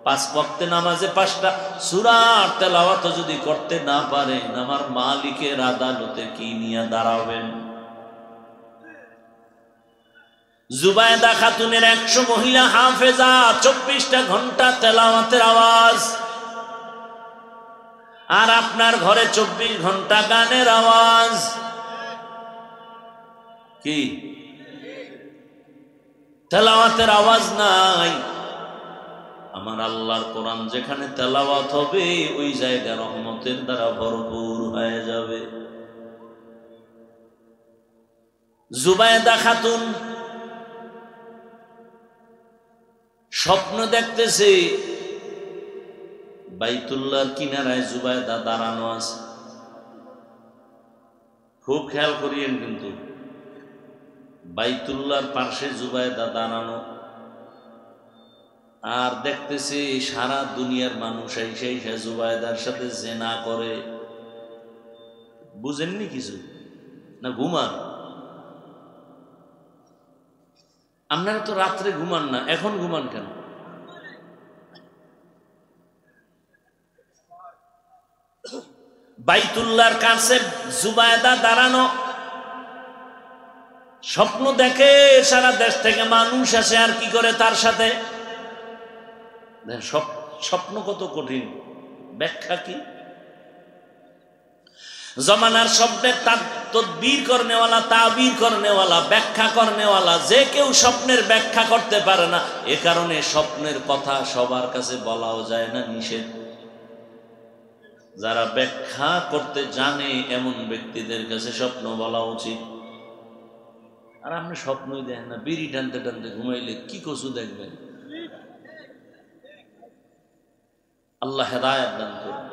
5 ওয়াক্তে নামাজে 5টা সূরার তেলাওয়াত যদি করতে না পারেন, আমার মালিকের আদালতে কি নিয়ে দাঁড়াবেন? জুবায়দা খাতুনের 100 মহিলা হাফেজা, 24টা ঘন্টা তেলাওয়াতের আওয়াজ। আর আপনার ঘরে 24 ঘন্টা গানের আওয়াজ। কি তেলাওয়াতের আওয়াজ নাই? আমার আল্লাহর কোরআন যেখানে তেলাওয়াত হবে, ওই জায়গা রহমতের দ্বারা ভরপুর হয়ে যাবে। জুবায়দা খাতুন স্বপ্ন দেখতেছে বাইতুল্লাহর কিনারায় জুবায়দা দাঁড়ানো আছে। খুব খেয়াল করিয়েন, কিন্তু বাইতুল্লাহর পাশে জুবায়দা দাঁড়ানো, আর দেখতেছে সারা দুনিয়ার মানুষ এসে জুবায়দার সাথে জেনা করে। বুঝেননি কিছু না? ঘুমান আপনারা তো রাত্রে ঘুমান না, এখন ঘুমান কেন? বাইতুল্লাহর কাছে জুবায়দা দাঁড়ানো, স্বপ্ন দেখে সারা দেশ থেকে মানুষ আসে। আর কি করে তার সাথে? স্বপ্ন কত কঠিন, ব্যাখ্যা কি? জমানার স্বপ্নের তদবির করনেওয়ালা, তাবির করনেওয়ালা, ব্যাখ্যা করনেওয়ালা যে কেউ স্বপ্নের ব্যাখ্যা করতে পারে না। এ কারণে স্বপ্নের কথা সবার কাছে বলাও যায় না, নিষেধ। যারা ব্যাখ্যা করতে জানে এমন ব্যক্তিদের কাছে স্বপ্ন বলা উচিত। আর আপনি স্বপ্নই দেখেন না, বিড়ি টানতে টানতে ঘুমাইলে কি কচু দেখবেন? আল্লাহ হেদায়েত দান করুন।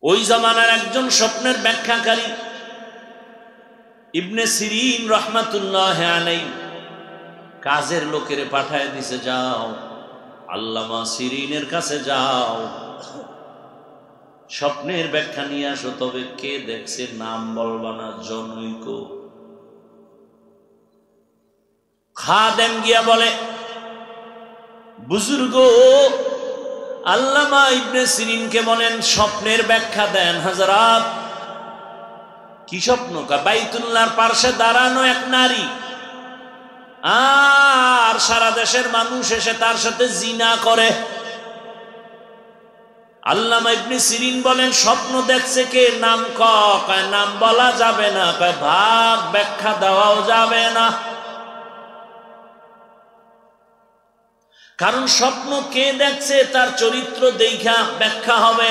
ওই জামানার একজন স্বপ্নের ব্যাখ্যাকারী ইবনে সিরিন রাহমাতুল্লাহ আলাইহি কাজের লোকেরে পাঠায় দিছে, যাও আল্লামা সিরিনের কাছে যাও, স্বপ্নের ব্যাখ্যা নিয়ে আসো। তবে কে দেখছে নাম বলবা না, জনৈক। খাদেম গিয়া বলে, বুজুর্গ আল্লামা ইবনে সিরিনকে বলেন স্বপ্নের ব্যাখ্যা দেন। হযরত কি স্বপ্ন? বাইতুল্লাহর পাশে দাঁড়ানো এক নারী, আর সারা দেশের মানুষ এসে তার সাথে জিনা করে। আল্লামা ইবনে সিরিন বলেন স্বপ্ন দেখছে কে? নাম কয় নাম বলা যাবে না, কয় ভাগ ব্যাখ্যা দেওয়াও যাবে না। কারণ স্বপ্ন কে দেখছে তার চরিত্র দেখা ব্যাখ্যা হবে।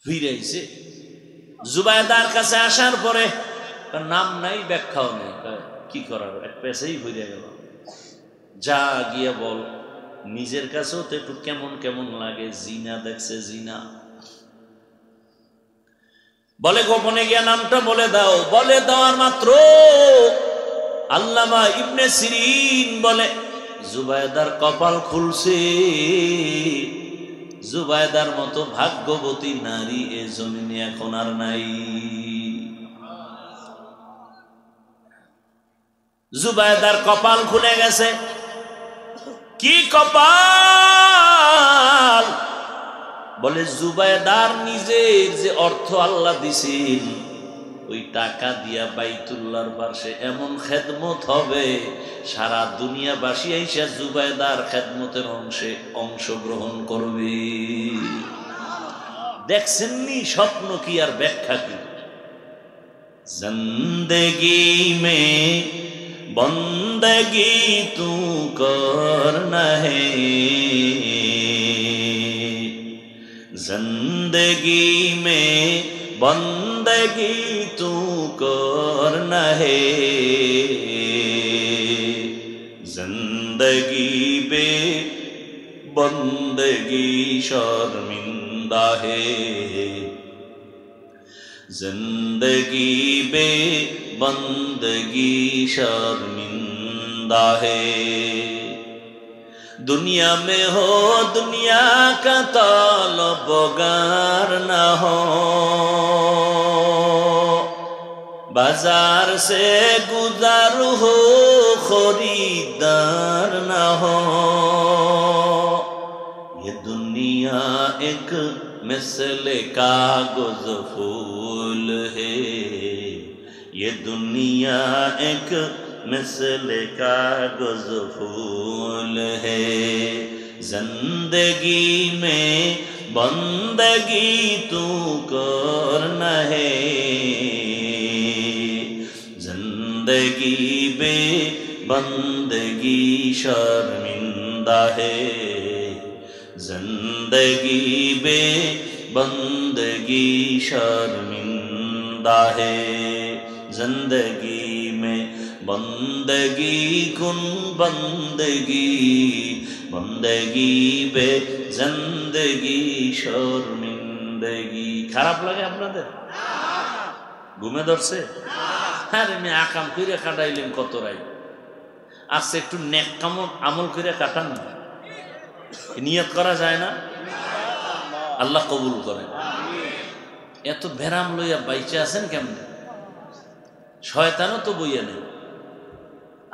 ফিরেছে জুবায়দার কাছে আসার পরে নাম নাই, ব্যাখ্যাও নেই, কি করার, এক পেছেই ফিরে গেল। যা গিয়ে বল, নিজের কাছেও তো একটু কেমন কেমন লাগে, জিনা দেখছে, জিনা। বলে গোপনে গিয়া নামটা বলে দাও। বলে দেওয়ার মাত্র আল্লামা ইবনে সিরিন বলে জুবায়দার কপাল খুলছে। জুবায়দার মতো ভাগ্যবতী নারী এ জমিনে এখন আর নাই। জুবায়দার কপাল খুলে গেছে। কি কপাল? বলে জুবায়দার নিজের যে অর্থ আল্লাহ দিছেন, ওই টাকা দিয়া বাইতুল্লাহর পাশে এমন খেদমত হবে, সারা দুনিয়াবাসী আইসা জুবায়দার খেদমতের অংশগ্রহণ করবে। দেখছেননি স্বপ্ন কি আর ব্যাখ্যা কি? জিন্দেগি মে বন্দগি তু করনা হে, जिंदगी में बंदगी तू करना है, जिंदगी बे बंदगी शर्मिंदा है, जिंदगी बे बंदगी शर्मिंदा है। दुनिया में हो दुनिया का तलबगार न हो, बाजार से गुजर हो खरीदार न हो। ये दुनिया एक मिसले कागज फूल है, ये दुनिया एक मिसले कागज फूल है। जिंदगी में बंदगी तू करना है, जिंदगी बे बंदगी शर्मिंदा है, जिंदगी बे बंदगी शर्मिंदा है। जिंदगी में बंदगी कुन बंदगी, बंदगी बे जिंदगी शर्मिंदगी। খারাপ লাগে আপনাদের? ঘুমে ধরছে? আরে আমি আকাম কইরা কাটাইলাম কত রাই, আজকে একটু নেক কাম আমল কইরা কাটান না, নিয়ত করা যায় না? আল্লাহ কবুল করেন। এত ভেরাম লইয়া বাইচে আছেন কেমনে? শয়তানও তো বইয়া নেই,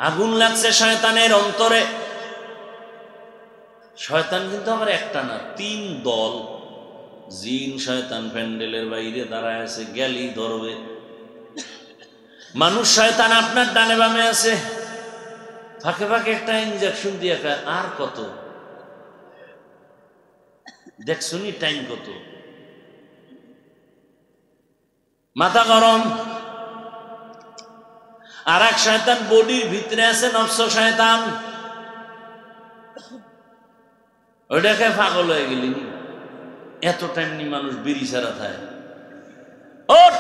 আগুন লাগছে শয়তানের অন্তরে। শয়তান কিন্তু আমার একটা না, 3 দল জিন শয়তান প্যান্ডেলের বাইরে দাঁড়ায় আছে, গেলেই ধরবে। মানুষ শয়তান আপনার ডানে বামে আছে, ফাঁকে ফাঁকে একটা ইনজেকশন দিয়ে খায়। আর কত দেখছুনি টাইম কত, মাথা গরম। আর এক শয়তান বডির ভিতরে আছে, নফস শয়তান, ওইটাকে পাগল হয়ে গেলি। এত টাইম নি মানুষ বিড়ি ছাড়া থাকে, ওর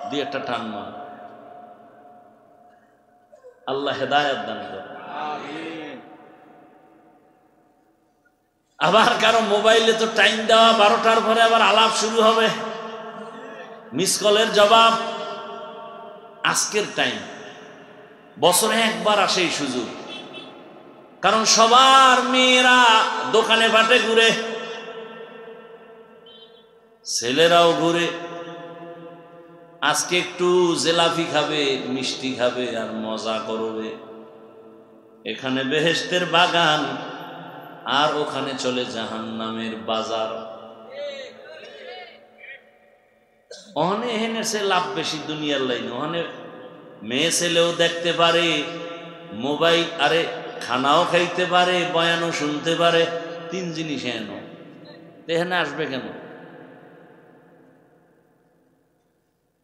দিয়ে একটা টান মার। আল্লাহ হেদায়েত দান করে। আবার কারো মোবাইলে তো টাইম দেওয়া 12টার পরে আবার আলাপ শুরু হবে, মিস কলের জবাব। আজকের টাইম বছরে একবার আসে এই সুযোগ, কারণ সবার মেয়েরা দোকানে বাটে ঘুরে, ছেলেরাও ঘুরে। আজকে একটু জেলাফি খাবে, মিষ্টি খাবে আর মজা করবে। এখানে বেহেশতের বাগান আর ওখানে চলে জাহান্নামের বাজার। ওখানে এখানে সে লাভ বেশি দুনিয়ার লাইনে। ওখানে মেয়ে ছেলেও দেখতে পারে, মোবাইল আরে খানাও খাইতে পারে, বয়ানও শুনতে পারে। 3 জিনিস এখানে আসবে কেন?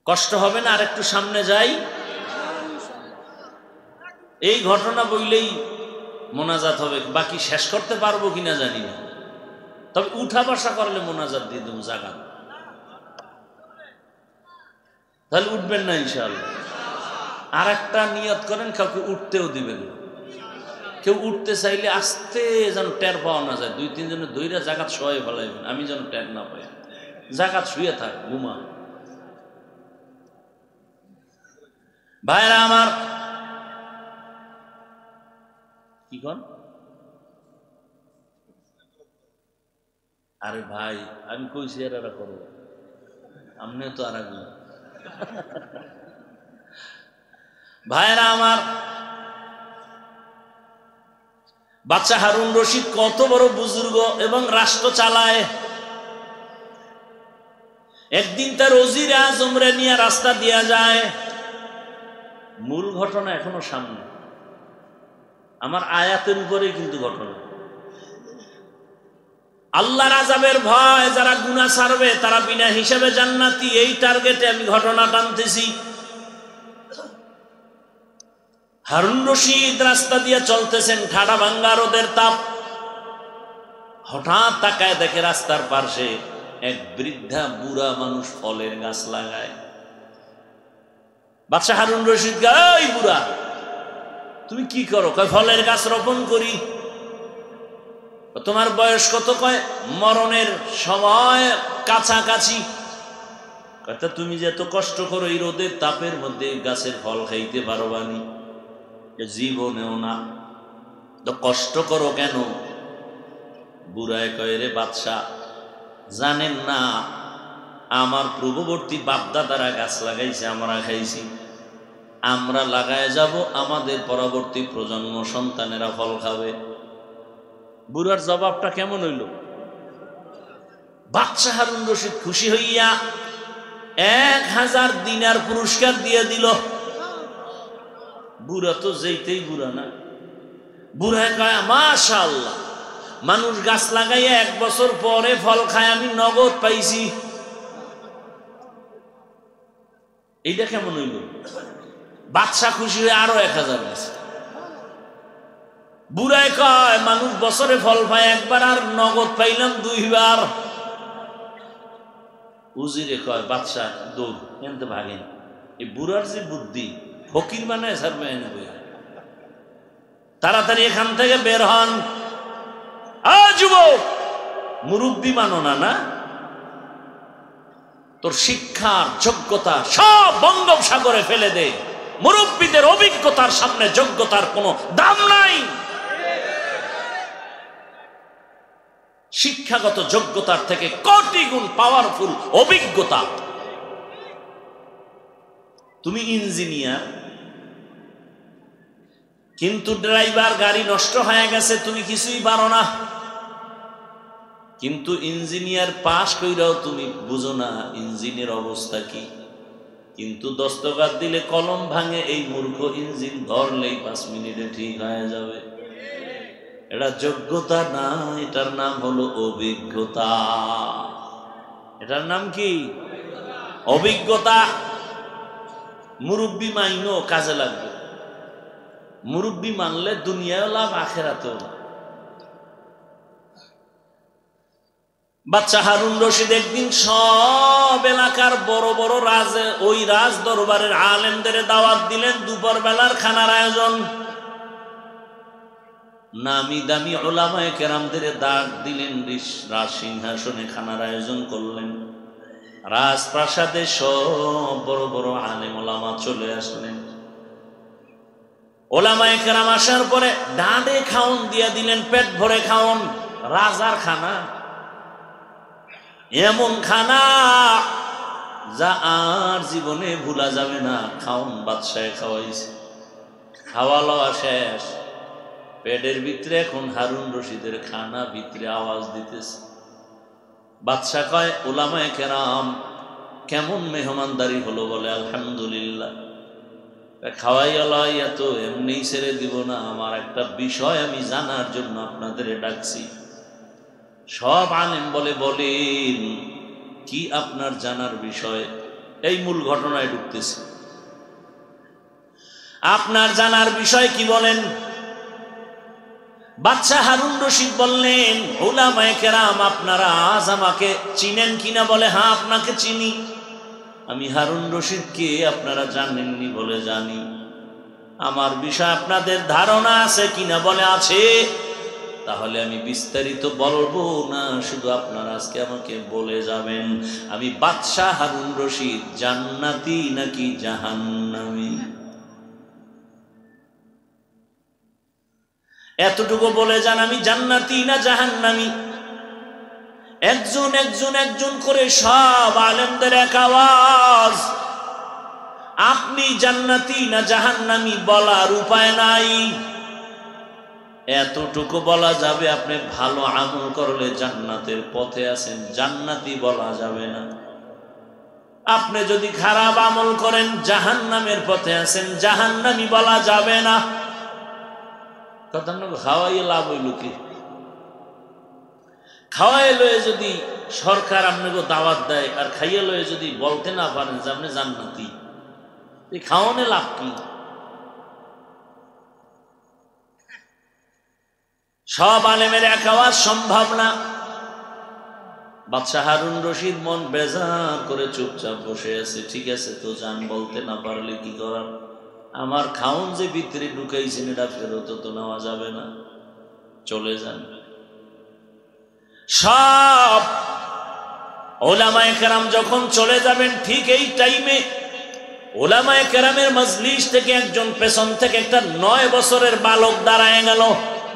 কষ্ট হবে না আর একটু সামনে যাই? এই ঘটনা বইলেই মোনাজাত হবে, বাকি শেষ করতে পারবো কিনা জানি না, তবে উঠা বসা করলে মোনাজাত দিয়ে দেবো জায়গা। তাহলে উঠবেন না ইনশাআল্লাহ? আর একটা নিয়ত করেন, কাউকে উঠতেও দিবেন না। কেউ উঠতে চাইলে আস্তে যেন টের পাওয়া না যায়, 2-3 জনের দইরা জাগাত শোয়ে ফেলাইবেন, আমি যেন টের না পাই। জাগাত শুয়ে থাক, ঘুমা। ভাইরা আমার, কি কন? আরে ভাই আমি কইছি এরা করবো, আমনে তো আর আগুন। ভাইরা আমার, বাচ্চা হারুন রশিদ কত বড় বুজুর্গ এবং রাষ্ট্র চালায়। একদিন তার ওজির আজমরে নিয়ে রাস্তা দিয়া যায়। মূল ঘটনা এখনো সামনে, আমার আয়াতের উপরে কিন্তু ঘটনা। আল্লাহর আযাবের ভয় যারা গুনাহ ছাড়বে তারা বিনা হিসাবে জান্নাতি, এই টার্গেটে আমি ঘটনা টানতেছি। হারুন রশিদ রাস্তা দিয়ে চলতেছেন, ঠাডা ভাঙ্গা রোদের তাপ। হঠাৎ তাকায় দেখে রাস্তার পাশে এক বৃদ্ধা বুড়া মানুষ ফলের গাছ লাগায়। বাদশা হারুন রশিদ গায়, বুড়া তুমি কি করো? কয় ফলের গাছ রোপণ করি। তোমার বয়স কত? কয় মরণের সময় কাছাকাছি। কথা তুমি যে এত কষ্ট করো এই রোদের তাপের মধ্যে গাছের ফল খাইতে পারবানি? জীবনেও না। তো কষ্ট করো কেন? বুড়ায় কয়, রে বাদশাহ, জানেন না আমার পূর্ববর্তী বাপদাদারা গাছ লাগাইছে, আমরা খাইছি, আমরা লাগায় যাব, আমাদের পরবর্তী প্রজন্ম সন্তানেরা ফল খাবে। বুড়ার জবাবটা কেমন হইল? বাদশাহ হারুন রশিদ খুশি হইয়া 1000 দিনার পুরস্কার দিয়ে দিল। বুড়া তো যেইতেই বুড়া না, বুড়ায় কয়, মাশাআল্লাহ, মানুষ গাছ লাগাইয়া 1 বছর পরে ফল খায়, আমি নগদ পাইছি। এইটা কেমন হইল? বাদশাহ খুশি হয়ে আরো 1000 দিয়েছে। বুড়ায় কয়, মানুষ বছরে ফল পায় একবার, আর নগদ পাইলাম 2 বার। উজিরে কয়, বাদশাহ দৌড় এনতে ভাগেন। এই বুড়ার যে বুদ্ধি, ফকির বানায় ছাড়বে এনে বই। তাড়াতাড়ি এখান থেকে বের হন। যুবক, মুরব্বী মানো না? না, তোর শিক্ষার যোগ্যতা সব বঙ্গোপসাগরে ফেলে দে। মুরব্বীদের অভিজ্ঞতার সামনে যোগ্যতার কোনো দাম নাই। শিক্ষাগত যোগ্যতার থেকে কোটি গুণ পাওয়ারফুল অভিজ্ঞতা। তুমি ইঞ্জিনিয়ার, কিন্তু ড্রাইভার গাড়ি নষ্ট হয়ে গেছে, তুমি কিছুই পারো না। কিন্তু ইঞ্জিনিয়ার পাশ কইরাও তুমি বুঝো না ইঞ্জিনের অবস্থা কি। কিন্তু দস্তখত দিলে কলম ভাঙে, এই মূর্খ ইঞ্জিন ধরলেই 5 মিনিটে ঠিক হয়ে যাবে। এটা যোগ্যতা না, এটার নাম হলো অভিজ্ঞতা। এটার নাম কি? অভিজ্ঞতা। মুরব্বী মাইনো কাজে লাগবে। মুরব্বী মানলে দুনিয়াও লাভ, আখেরাতেও লাভ। বাদশাহ হারুন রশিদ একদিন সব এলাকার বড় বড় ওই রাজ দরবারের আলেমদের দাওয়াত দিলেন। দুপুর বেলার খানার আয়োজন। নামি দামি উলামায়ে কেরামদের ডাক দিলেন, রাজ সিংহাসনে খানার আয়োজন করলেন। রাজপ্রাসাদে সব বড় বড় আলেম ওলামা চলে আসলেন। ওলামায়ে কেরাম আসার পরে ডাঁডে খাওন দিয়া দিলেন, পেট ভরে খাওন। রাজার খানা, এমন খানা যা আর জীবনে ভুলা যাবে না। খাওন বাদশাহ খাওয়াইছে, খাওয়া লওয়া শেষ। পেটের ভিতরে এখন হারুন রশিদের খানা ভিতরে আওয়াজ দিতেছে। বাদশাহ কয়, উলামায়ে কেরাম কেমন মেহমানদারি হলো? বলে, আলহামদুলিল্লাহ। খাওয়াইয়া লওয়াইয়া তো এমনি ছেড়ে দিব না, আমার একটা বিষয় আমি জানার জন্য আপনাদের ডাকছি। সব আলেম বলে, বলেন কি আপনার জানার বিষয়? এই মূল ঘটনায় ঢুকতেছে। আপনার জানার বিষয় কি বলেন? বাদশাহ হারুন রশিদ বললেন, উলামায়ে কেরাম আপনারা আজ আমাকে চিনেন কিনা? বলে, হ্যাঁ আপনাকে চিনি। আমি হারুন রশিদ কে আপনারা জানেননি? বলে, জানি। আমার বিষয় আপনাদের ধারণা আছে কিনা? বলে, আছে। তাহলে আমি বিস্তারিত বলবো না, শুধু আপনারা আজকে আমাকে বলে যাবেন আমি বাদশাহ হারুন রশিদ জান্নাতি নাকি জাহান্নামী। এতটুকু বলে যান, আমি জান্নাতি না জাহান্নামী। একজন একজন একজন করে সব আলেমদের এক আওয়াজ, আপনি জান্নাতি না জাহান্নামী বলার উপায় নাই। এতটুকু বলা যাবে, আপনি ভালো আমল করলে জান্নাতের পথে আছেন, জান্নাতি বলা যাবে না। আপনি যদি খারাপ আমল করেন জাহান্নামের পথে আছেন, জাহান্নামী বলা যাবে না। কথা না, খাওয়াইয়ে লাভ হইল কি? খাওয়াই লয়ে যদি সরকার আপনাকে দাওয়াত দেয় আর খাইয়ে লয়ে যদি বলতে না পারেন যে আপনি জান্নাতি, এই খাওয়ানে লাভ কি? সব আলেমের এক আওয়াজ সম্ভব না। বাদশাহ হারুন রশিদ মন বেজার করে চুপচাপ বসে আছে। ঠিক আছে, তো জান, বলতে না পারলে কি করার? আমার খাওন যে ভিতরে ঢুকাইছেন এটা ফেরত তো নেওয়া যাবে না, চলে যান। সব ওলামায়ে কেরাম যখন চলে যাবেন ঠিক এই টাইমে ওলামায়ে কেরামের মজলিস থেকে একজন পেছন থেকে একটা 9 বছরের বালক দাঁড়ায় গেল,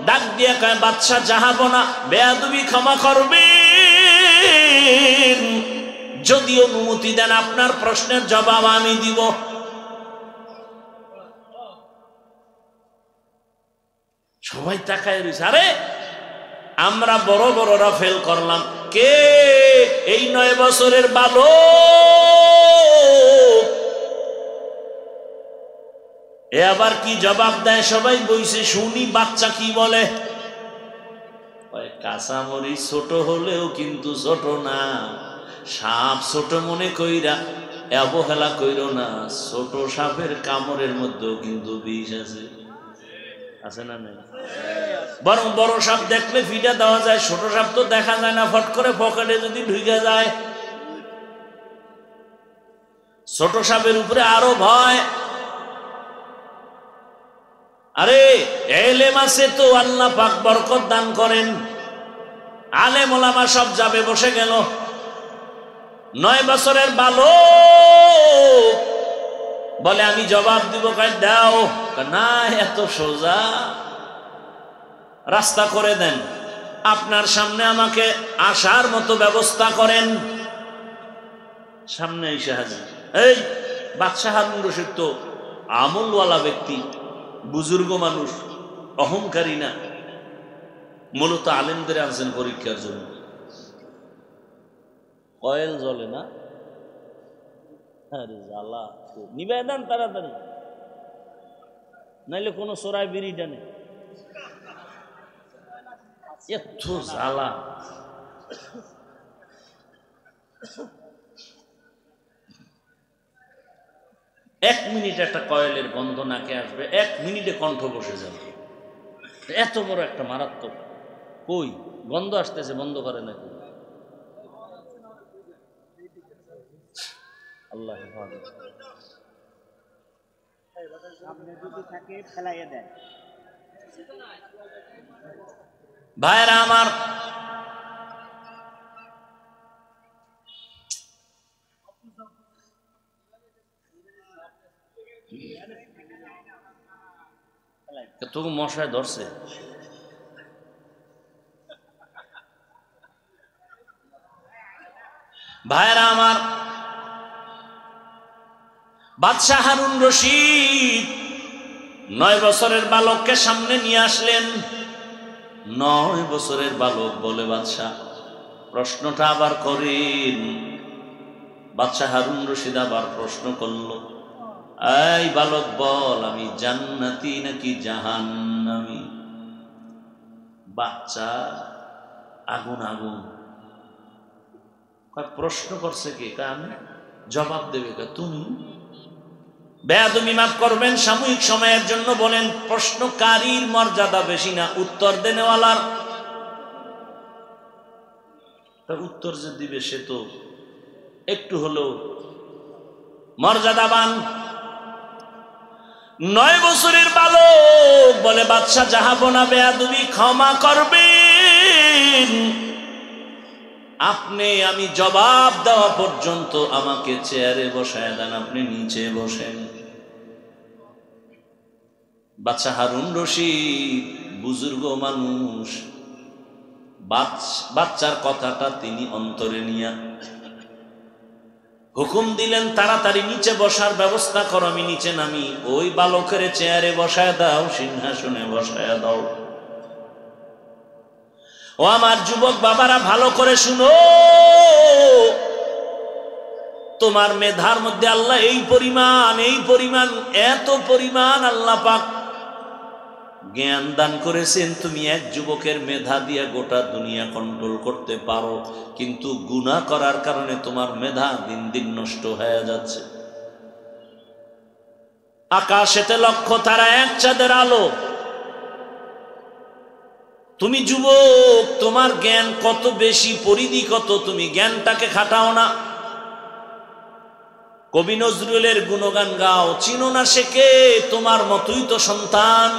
ডাক দিয়ে কয়, বাদশা যাহাবো না, বেয়াদবি ক্ষমা করবেন, যদি অনুমতি দেন আপনার প্রশ্নের জবাব আমি দিব। সবাই তাকায় রয়েছে, আরে আমরা বড় বড়রা ফেল করলাম, কে এই 9 বছরের বালক? এ আবার কি জবাব দেয়? সবাই বইছে শুনি, বাচ্চা কি বলে? কাঁচামরিচ ছোট হলেও কিন্তু ছোট না, সাপ ছোট মনে কইরা অবহেলা কইরো না, ছোট সাপের কামড়ের মধ্যেও কিন্তু বিষ আছে, আছে না নাই? বরং বড় সাপ দেখলে ফিটা দেওয়া যায়, ছোট সাপ তো দেখা যায় না, ফট করে পকেটে যদি ঢুকে যায়। ছোট সাপের উপরে আরো ভয়। আরে এলেম আছে তো আল্লাহ পাক বরকত দান করেন, আলেম ওলামা সব যাবে বসে গেল, 9 বছরের বালক বলে আমি জবাব দিব। কয় দাও। না, এত সোজা? রাস্তা করে দেন, আপনার সামনে আমাকে আসার মতো ব্যবস্থা করেন। সামনে এসে হাজির। এই বাদশা হারুন রশিদ তো আমলওয়ালা ব্যক্তি, বুজুর্গ মানুষ, অহংকারী না, মূলত আলেমদের আনছেন পরীক্ষার জন্য। কয়েল জ্বলে না, আরে জ্বালা, নিবেদন তাড়াতাড়ি, নাইলে কোনো চোরাই বিড়ি টানে, এত জ্বালা। এক মিনিট একটা কয়েলের গন্ধ নাকে আসবে, 1 মিনিটে কণ্ঠ বসে যাবে, এত বড় একটা মারাত্মক। কই গন্ধ আসতেছে, বন্ধ করে নাকি? আল্লাহ ভাইরা আমার, তোকে মশায় ধরছে। ভাইরা আমার, বাদশা হারুন রশিদ 9 বছরের বালককে সামনে নিয়ে আসলেন। 9 বছরের বালক বলে, বাদশা প্রশ্নটা আবার করেন। বাদশা হারুন রশিদ আবার প্রশ্ন করল, এই বালক বল, আমি জান্নাতি নাকি জাহান্নামী? বাচ্চা আগুন আগুন। প্রশ্ন করছে কে? আমি। জবাব দেবে কে? তুমি। বেয়াদবি মাফ করবেন, সাময়িক সময়ের জন্য বলেন, প্রশ্নকারীর মর্যাদা বেশি না, উত্তর দেনেওয়ালার। উত্তর যে দিবে সে তো একটু হলেও মর্যাদাবান। 9 বছরের বালক বলে, বাদশা জাহাপনা বেয়াদবি ক্ষমা করবেন, আপনি আমি জবাব দেওয়া পর্যন্ত আমাকে চেয়ারে বসায় দেন, আপনি নিচে বসেন। বাদশা হারুন রশিদ বুজুর্গ মানুষ, বাচ্চার কথাটা তিনি অন্তরে নিয়া হুকুম দিলেন, তাড়াতাড়ি নিচে বসার ব্যবস্থা করো, আমি নিচে নামি, ওই বালকের চেয়ারে বসায় দাও, সিংহাসনে বসায় দাও। ও আমার যুবক বাবারা, ভালো করে শুনো, তোমার মেধার মধ্যে আল্লাহ এই পরিমাণ এত পরিমাণ আল্লাহ পাক জ্ঞান দান করেছেন, তুমি এক যুবকের মেধা দিয়ে গোটা দুনিয়া কন্ট্রোল করতে পারো, কিন্তু গুনাহ করার কারণে তোমার মেধা দিন দিন নষ্ট হয়ে যাচ্ছে। আকাশেতে লক্ষ তারা, এক চাঁদের আলো। তুমি যুবক, তোমার জ্ঞান কত বেশি, পরিধি কত, তুমি জ্ঞানটাকে খাটাও না। কবি নজরুলের গুণগান গাও, চিনো না সে কে, তোমার মতোই তো সন্তান।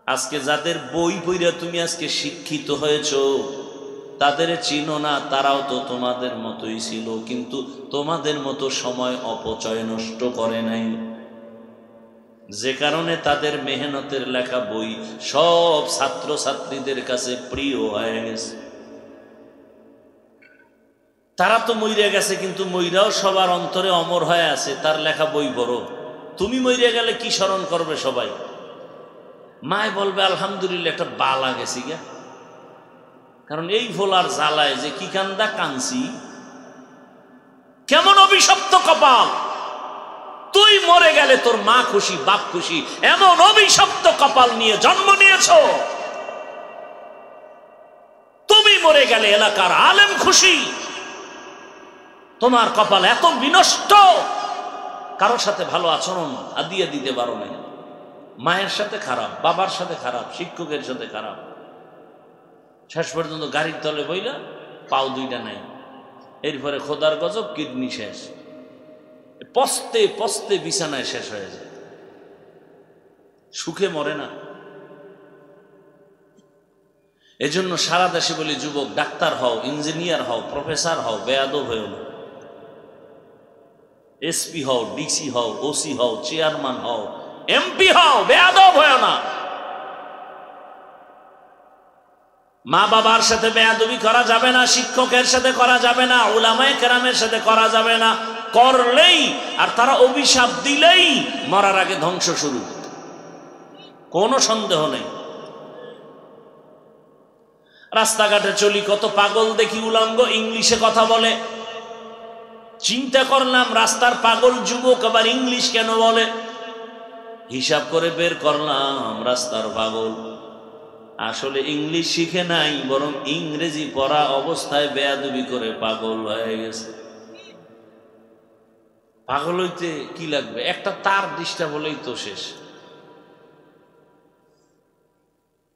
আজকে যাদের বই পড়া তুমি আজকে শিক্ষিত হয়েছ, তাদের চিনো না, তারাও তো তোমাদের মতোই ছিল, কিন্তু তোমাদের মতো সময় অপচয় নষ্ট করে নাই, যে কারণে তাদের মেহনতের লেখা বই সব ছাত্র ছাত্রীদের কাছে প্রিয় হয়ে গেছে। তারা তো মইরে গেছে, কিন্তু মইরাও সবার অন্তরে অমর হয়ে আছে, তার লেখা বই বড়। তুমি মইরে গেলে কি স্মরণ করবে সবাই? মায় বলবে আলহামদুলিল্লাহ একটা বালা গেছি গা, কারণ এই ভোলার জ্বালায় যে কি কান্দা কানছি, কেমন অভিশপ্ত কপাল। তুই মরে গেলে তোর মা খুশি, বাপ খুশি, এমন অভিশপ্ত কপাল নিয়ে জন্ম নিয়েছ। তুমি মরে গেলে এলাকার আলেম খুশি, তোমার কপাল এত বিনষ্ট, কারোর সাথে ভালো আচরণ আদিয়া দিতে পারো না, মায়ের সাথে খারাপ, বাবার সাথে খারাপ, শিক্ষকের সাথে খারাপ, শেষ পর্যন্ত গাড়ির তলে বইলা পাও দুইটা নাই, এরপরে খোদার গজব কিডনি শেষ, পস্তে পস্তে বিছানায় শেষ হয়ে যায়, সুখে মরে না। এজন্য সারা দেশে বলি যুবক, ডাক্তার হও, ইঞ্জিনিয়ার হও, প্রফেসর হও, বেয়াদব হও না। এসপি হও, ডিসি হও, ওসি হও, চেয়ারম্যান হও, এমপি হও, বেয়াদব হও না। মা বাবার সাথে বেয়াদবি করা যাবে না, শিক্ষকের সাথে করা যাবে না, উলামায়ে কেরামের সাথে করা যাবে না। করলেই আর তারা অভিশাপ দিলেই মরার আগে ধ্বংস শুরু, কোনো সন্দেহ নেই। রাস্তাঘাটে চলি, কত পাগল দেখি উলঙ্গ, ইংলিশে কথা বলে। চিন্তা করলাম রাস্তার পাগল যুবক আবার ইংলিশ কেন বলে? হিসাব করে বের করলাম রাস্তার পাগল আসলে ইংলিশ শিখে নাই, বরং ইংরেজি পড়া অবস্থায় বেয়াদবি করে পাগল হয়ে গেছে। পাগল হইতে কি লাগবে? একটা তার ডিস্টার্ব হলেই তো শেষ।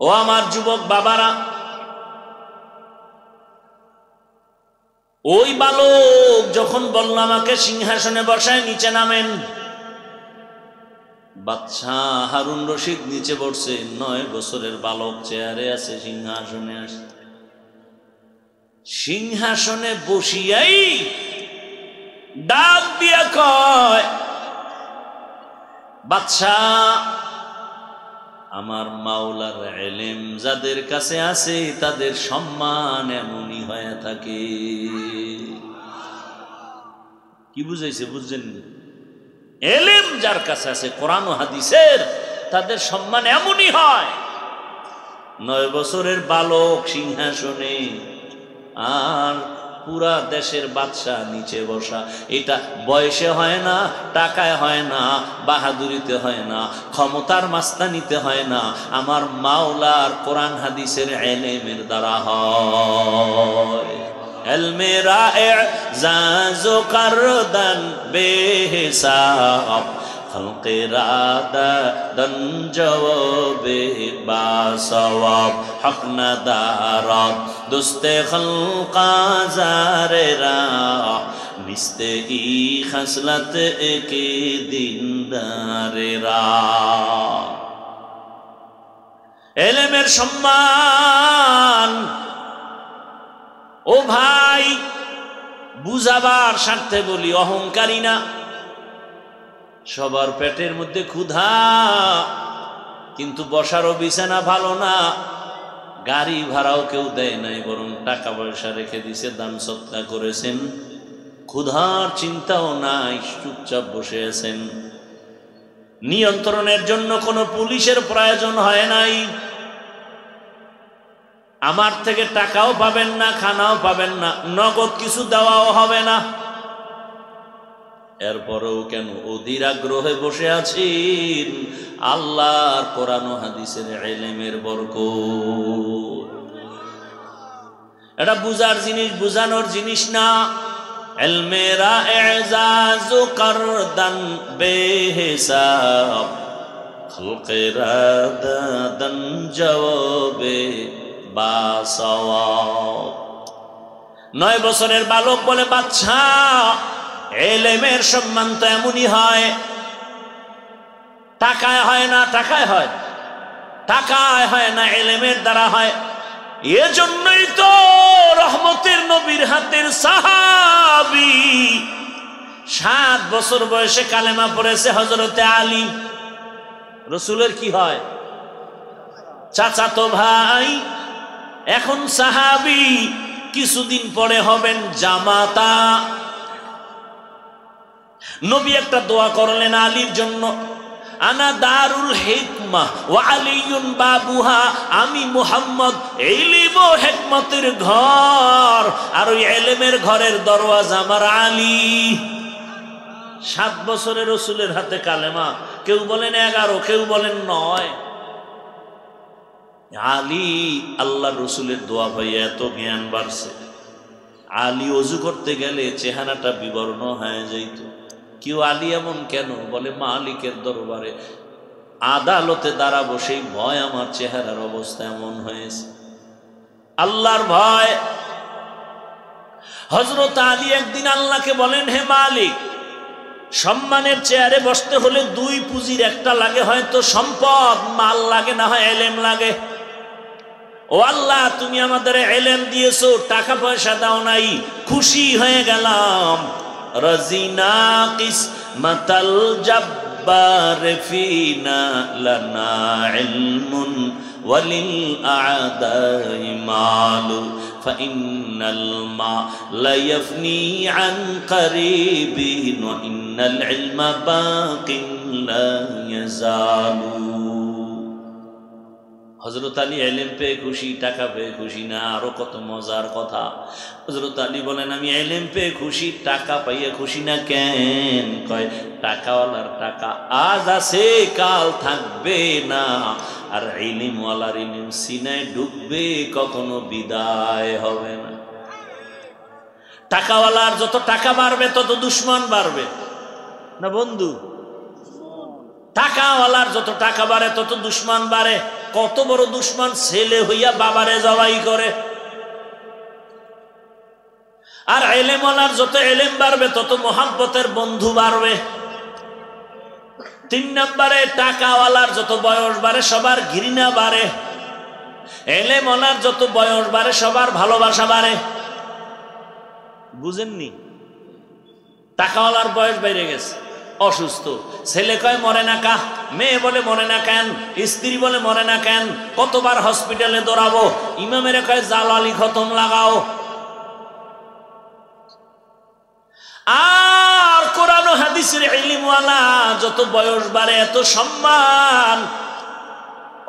ও আমার যুবক বাবারা, ওই বালক যখন বলল আমাকে সিংহাসনে বসায় নিচে নামেন, বাদশা হারুন রশিদ নিচে বসছে, 9 বছরের বালক চেয়ারে আছে, সিংহাসনে আসে। সিংহাসনে বসিয়াই ডাক দিয়া কয়, বাদশা আমার মাওলার ইলম যাদের কাছে আছে তাদের সম্মান এমনই হয়ে থাকে। কি বুঝাইছে? বুঝছেন? ইলম যার কাছে আছে কোরআন ও হাদিসের, তাদের সম্মান এমনই হয়। 9 বছরের বালক সিংহাসনে, আর পুরা দেশের বাদশা নিচে বসা। এটা বয়সে হয় না, টাকায় হয় না, বাহাদুরিতে হয় না, ক্ষমতার মাস্তানিতে হয় না, আমার মাওলার কোরআন হাদিসের ইলমের দ্বারা হয়। ইলমে রা'ইজাজ কারদান বেহিসাব, খলকে রাদান জওয়াবে বাসওয়াব, হক নাদারাত দুস্তে খলকা জারেরা, নিস্তে ই খাসলাত একে দিনদারেরা। ইলমের সম্মান, ও ভাই বুঝাবার স্বার্থে বলি, অহংকারী না। সবার পেটের মধ্যে ক্ষুধা, কিন্তু বসারও বিছানা ভালো না, গাড়ি ভাড়াও কেউ দেয় নাই, বরং টাকা পয়সা রেখে দিছে, দান সৎকা করেছেন, ক্ষুধার চিন্তাও নাই, চুপচাপ বসে আছেন। নিয়ন্ত্রণের জন্য কোনো পুলিশের প্রয়োজন হয় নাই। আমার থেকে টাকাও পাবেন না, খানাও পাবেন না, নগদ কিছু দেওয়াও হবে না। এরপরেও কেন অধীর আগ্রহে বসে আছেন? আল্লাহর কোরআন ও হাদিসের ইলমের বরকত। এটা বুঝার জিনিস, বুঝানোর জিনিস না। ইলমে রা'ইজাজ কারদান বেহিসাব, খলকে রাদান জওয়াবে বাসওয়াব। 9 বছরের বালক বলে, বাদশা ইলমের সম্মান তো এমনই হয়, টাকায় হয় না, টাকায় হয়, টাকায় হয় না, ইলমের দ্বারা হয়। এজন্যই তো রহমতের নবীর হাতের সাহাবী 7 বছর বয়সে কালেমা পড়েছে হযরতে আলী, রাসূলের কি হয় চাচাতো ভাই, এখন সাহাবী, কিছুদিন পরে হবেন জামাতা। নবী একটা দোয়া করলেন আলীর জন্য, আনা দারুল হিকমা ওয়া আলিয়ুন বাবুহা, আমি মুহাম্মদ ইলম ও হিকমতের ঘর, আর ওই ইলমের ঘরের দরওয়াজা আমার আলী। 7 বছরের রাসূলের হাতে কালেমা, কেউ বলেন 11, কেউ বলেন 9। আলী আল্লাহর রাসূলের দোয়া পাইয়া এত জ্ঞান বাড়ছে, আলী ওযু করতে গেলে চেহারাটা বিবর্ণ হয়ে যাইত। কেউ আলী এমন কেন বলে, মালিকের দরবারে আদালতে দাঁড়াবো, সেই ভয় আমার চেহারার অবস্থা এমন হয়েছে। আল্লাহর ভয়। হযরত আলী একদিন আল্লাহকে বলেন, হে মালিক, সম্মানের চেয়ারে বসতে হলে 2 পুঁজির একটা লাগে, হয়তো সম্পদ মাল লাগে, না হয় ইলম লাগে। ও আল্লাহ, তুমি আমাদের ইলম দিয়েছো, টাকা পয়সা দাও নাই, খুশি হয়ে গেলাম। রাজিনা কিসমাতাল জাব্বার ফিনা লানা ইলমুন ওয়ালিল আ'দাই মালু ফাইন্নাল মালা ইয়াফনি আন কারিবিন ওয়া ইন্নাল ইলমা বাকিন লা ইয়াজালু। হযরত আলী ইলম পেয়ে খুশি, টাকা পেয়ে খুশি না, আরো কত মজার কথা। হযরত আলী বলেন, আমি ইলম পেয়ে খুশি, টাকা পাইয়া খুশি না কেন? কয়, টাকাওয়ালার টাকা আজ আছে কাল থাকবে না, আর ইলমওয়ালার ইলম সিনায় ডুববে, কখনো বিদায় হবে না। টাকাওয়ালার যত টাকা বাড়বে তত দুশমন বাড়বে না বন্ধু? টাকাওয়ালার যত টাকা বাড়ে তত দুশমন বাড়ে। কত বড় দুশমন, ছেলে হইয়া বাবারে জবাই করে। আর ইলমওয়ালার যত ইলম বাড়বে তত মোহাব্বতের বন্ধু বাড়বে। 3 নম্বরে, টাকাওয়ালার যত বয়স বাড়ে সবার ঘৃণা বাড়ে, ইলমওয়ালার যত বয়স বাড়ে সবার ভালোবাসা বাড়ে। বুঝেননি? টাকাওয়ালার বয়স বেড়ে গেছে, অসুস্থ, ছেলে কয় মরে না কা, মেয়ে বলে মরে না কেন, স্ত্রী বলে মরে না কেন, কতবার হসপিটালে দৌড়াবো, ইমামের কয় জালালি খতম লাগাও। আর কোরআন ও হাদিসের ইলমওয়ালা যত বয়স বাড়ে এত সম্মান।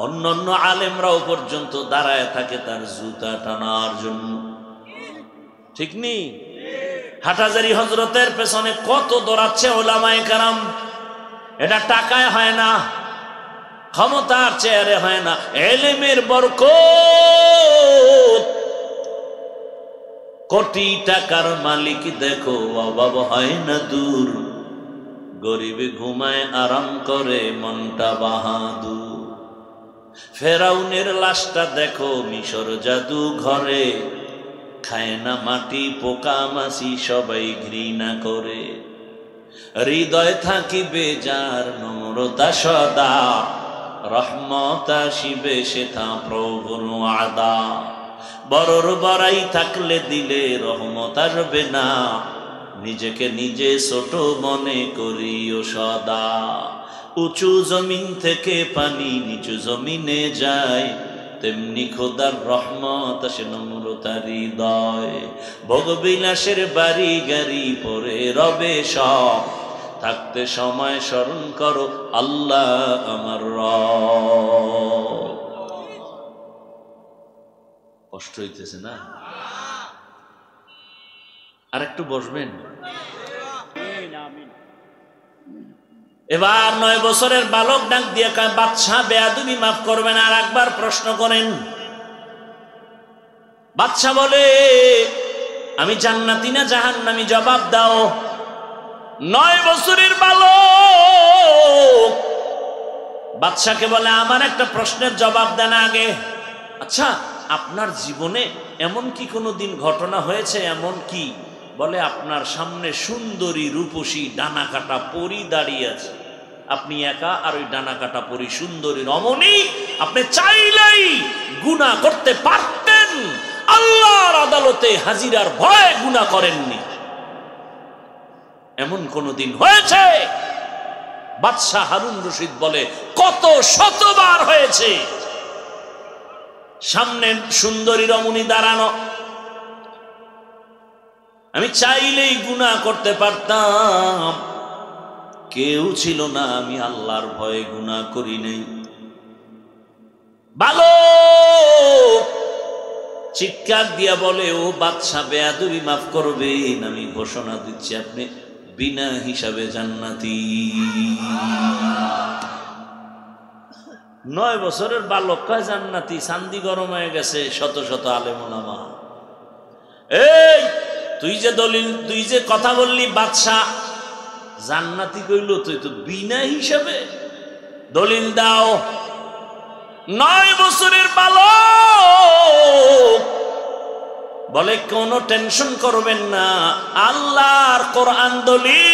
অন্যান্য আলেমরাও পর্যন্ত দাঁড়ায় থাকে তার জুতা টানার জন্য, ঠিক নেই? হাটাজারি হযরতের পেছনে কত দৌড়াচ্ছে ওলামায়ে কেরাম। এটা টাকায় হয় না, ক্ষমতার চেয়ারে হয় না, ইলমের বরকত। কোটি টাকার মালিক দেখো অভাব হয় না দূর, গরিবে ঘুমায় আরাম করে মনটা বাহাদুর। ফেরাউনের লাশটা দেখো মিশর জাদু ঘরে, খায় না মাটি পোকা মাছি সবাই ঘৃণা করে। হৃদয় থাকিবে যার নম্রতা সদা, রহমত আসিবে সেথা প্রভুর ওয়াদা। বড়র বড়াই থাকলে দিলে রহমত আসবে না, নিজেকে নিজে ছোট মনে করিও সদা। উঁচু জমিন থেকে পানি নিচু জমিনে যায়, তেমনি খোদার রহমত আসে নম্রতার হৃদয়। ভোগবিলাসের বাড়ি গাড়ি পরে রবে সব, থাকতে সময় স্মরণ করো আল্লাহ আমার রব। কষ্ট হইতেছে না? আর একটু বসবেন। এবার 9 বছরের বালক ডাক দিয়ে কয়, বাদশা বেয়াদবি মাফ করবেন, আর একবার প্রশ্ন করেন। বাদশা বলে, আমি জান্নাতি না জাহান্নামী, জবাব দাও। 9 বছরের বালক বাদশাকে বলে, আমার একটা প্রশ্নের জবাব দেন আগে। আচ্ছা, আপনার জীবনে এমন কি কোনো দিন ঘটনা হয়েছে? এমন কি? বলে, আপনার সামনে সুন্দরী রূপসী ডানা কাটা পরী দাঁড়িয়ে আছে, আপনি একা, আর ওই ডানা কাটা পরী সুন্দরী রমণী, আপনি চাইলেই গুনাহ করতে পারতেন, আদালতে হাজিরার ভয়ে গুনাহ করেননি, এমন কোন দিন হয়েছে? বাদশাহ হারুন রশিদ বলে কত শতবার হয়েছে। সামনে সুন্দরী রমণী দাঁড়ানো, আমি চাইলেই গুনাহ করতে পারতাম, কেউ ছিল না, আমি আল্লাহর ভয়ে গুনাহ করি নাই। ভালো চিৎকার দিয়া বলে, ও বাদশা বেয়াদবি মাফ করবেন, আমি ঘোষণা দিচ্ছি আপনি বিনা হিসাবে জান্নাতি। 9 বছরের বালক কয় জান্নাতি, চান্দি গরম হয়ে গেছে। শত শত আলেম ওলামা, এই তুই যে কথা বললি বাদশা জান্নাতি কইল, তুই তো বিনা হিসাবে দলিল দাও। 9 বছরের বালক বলে কোনো টেনশন করবেন না, আল্লাহর কোরআন দলিল,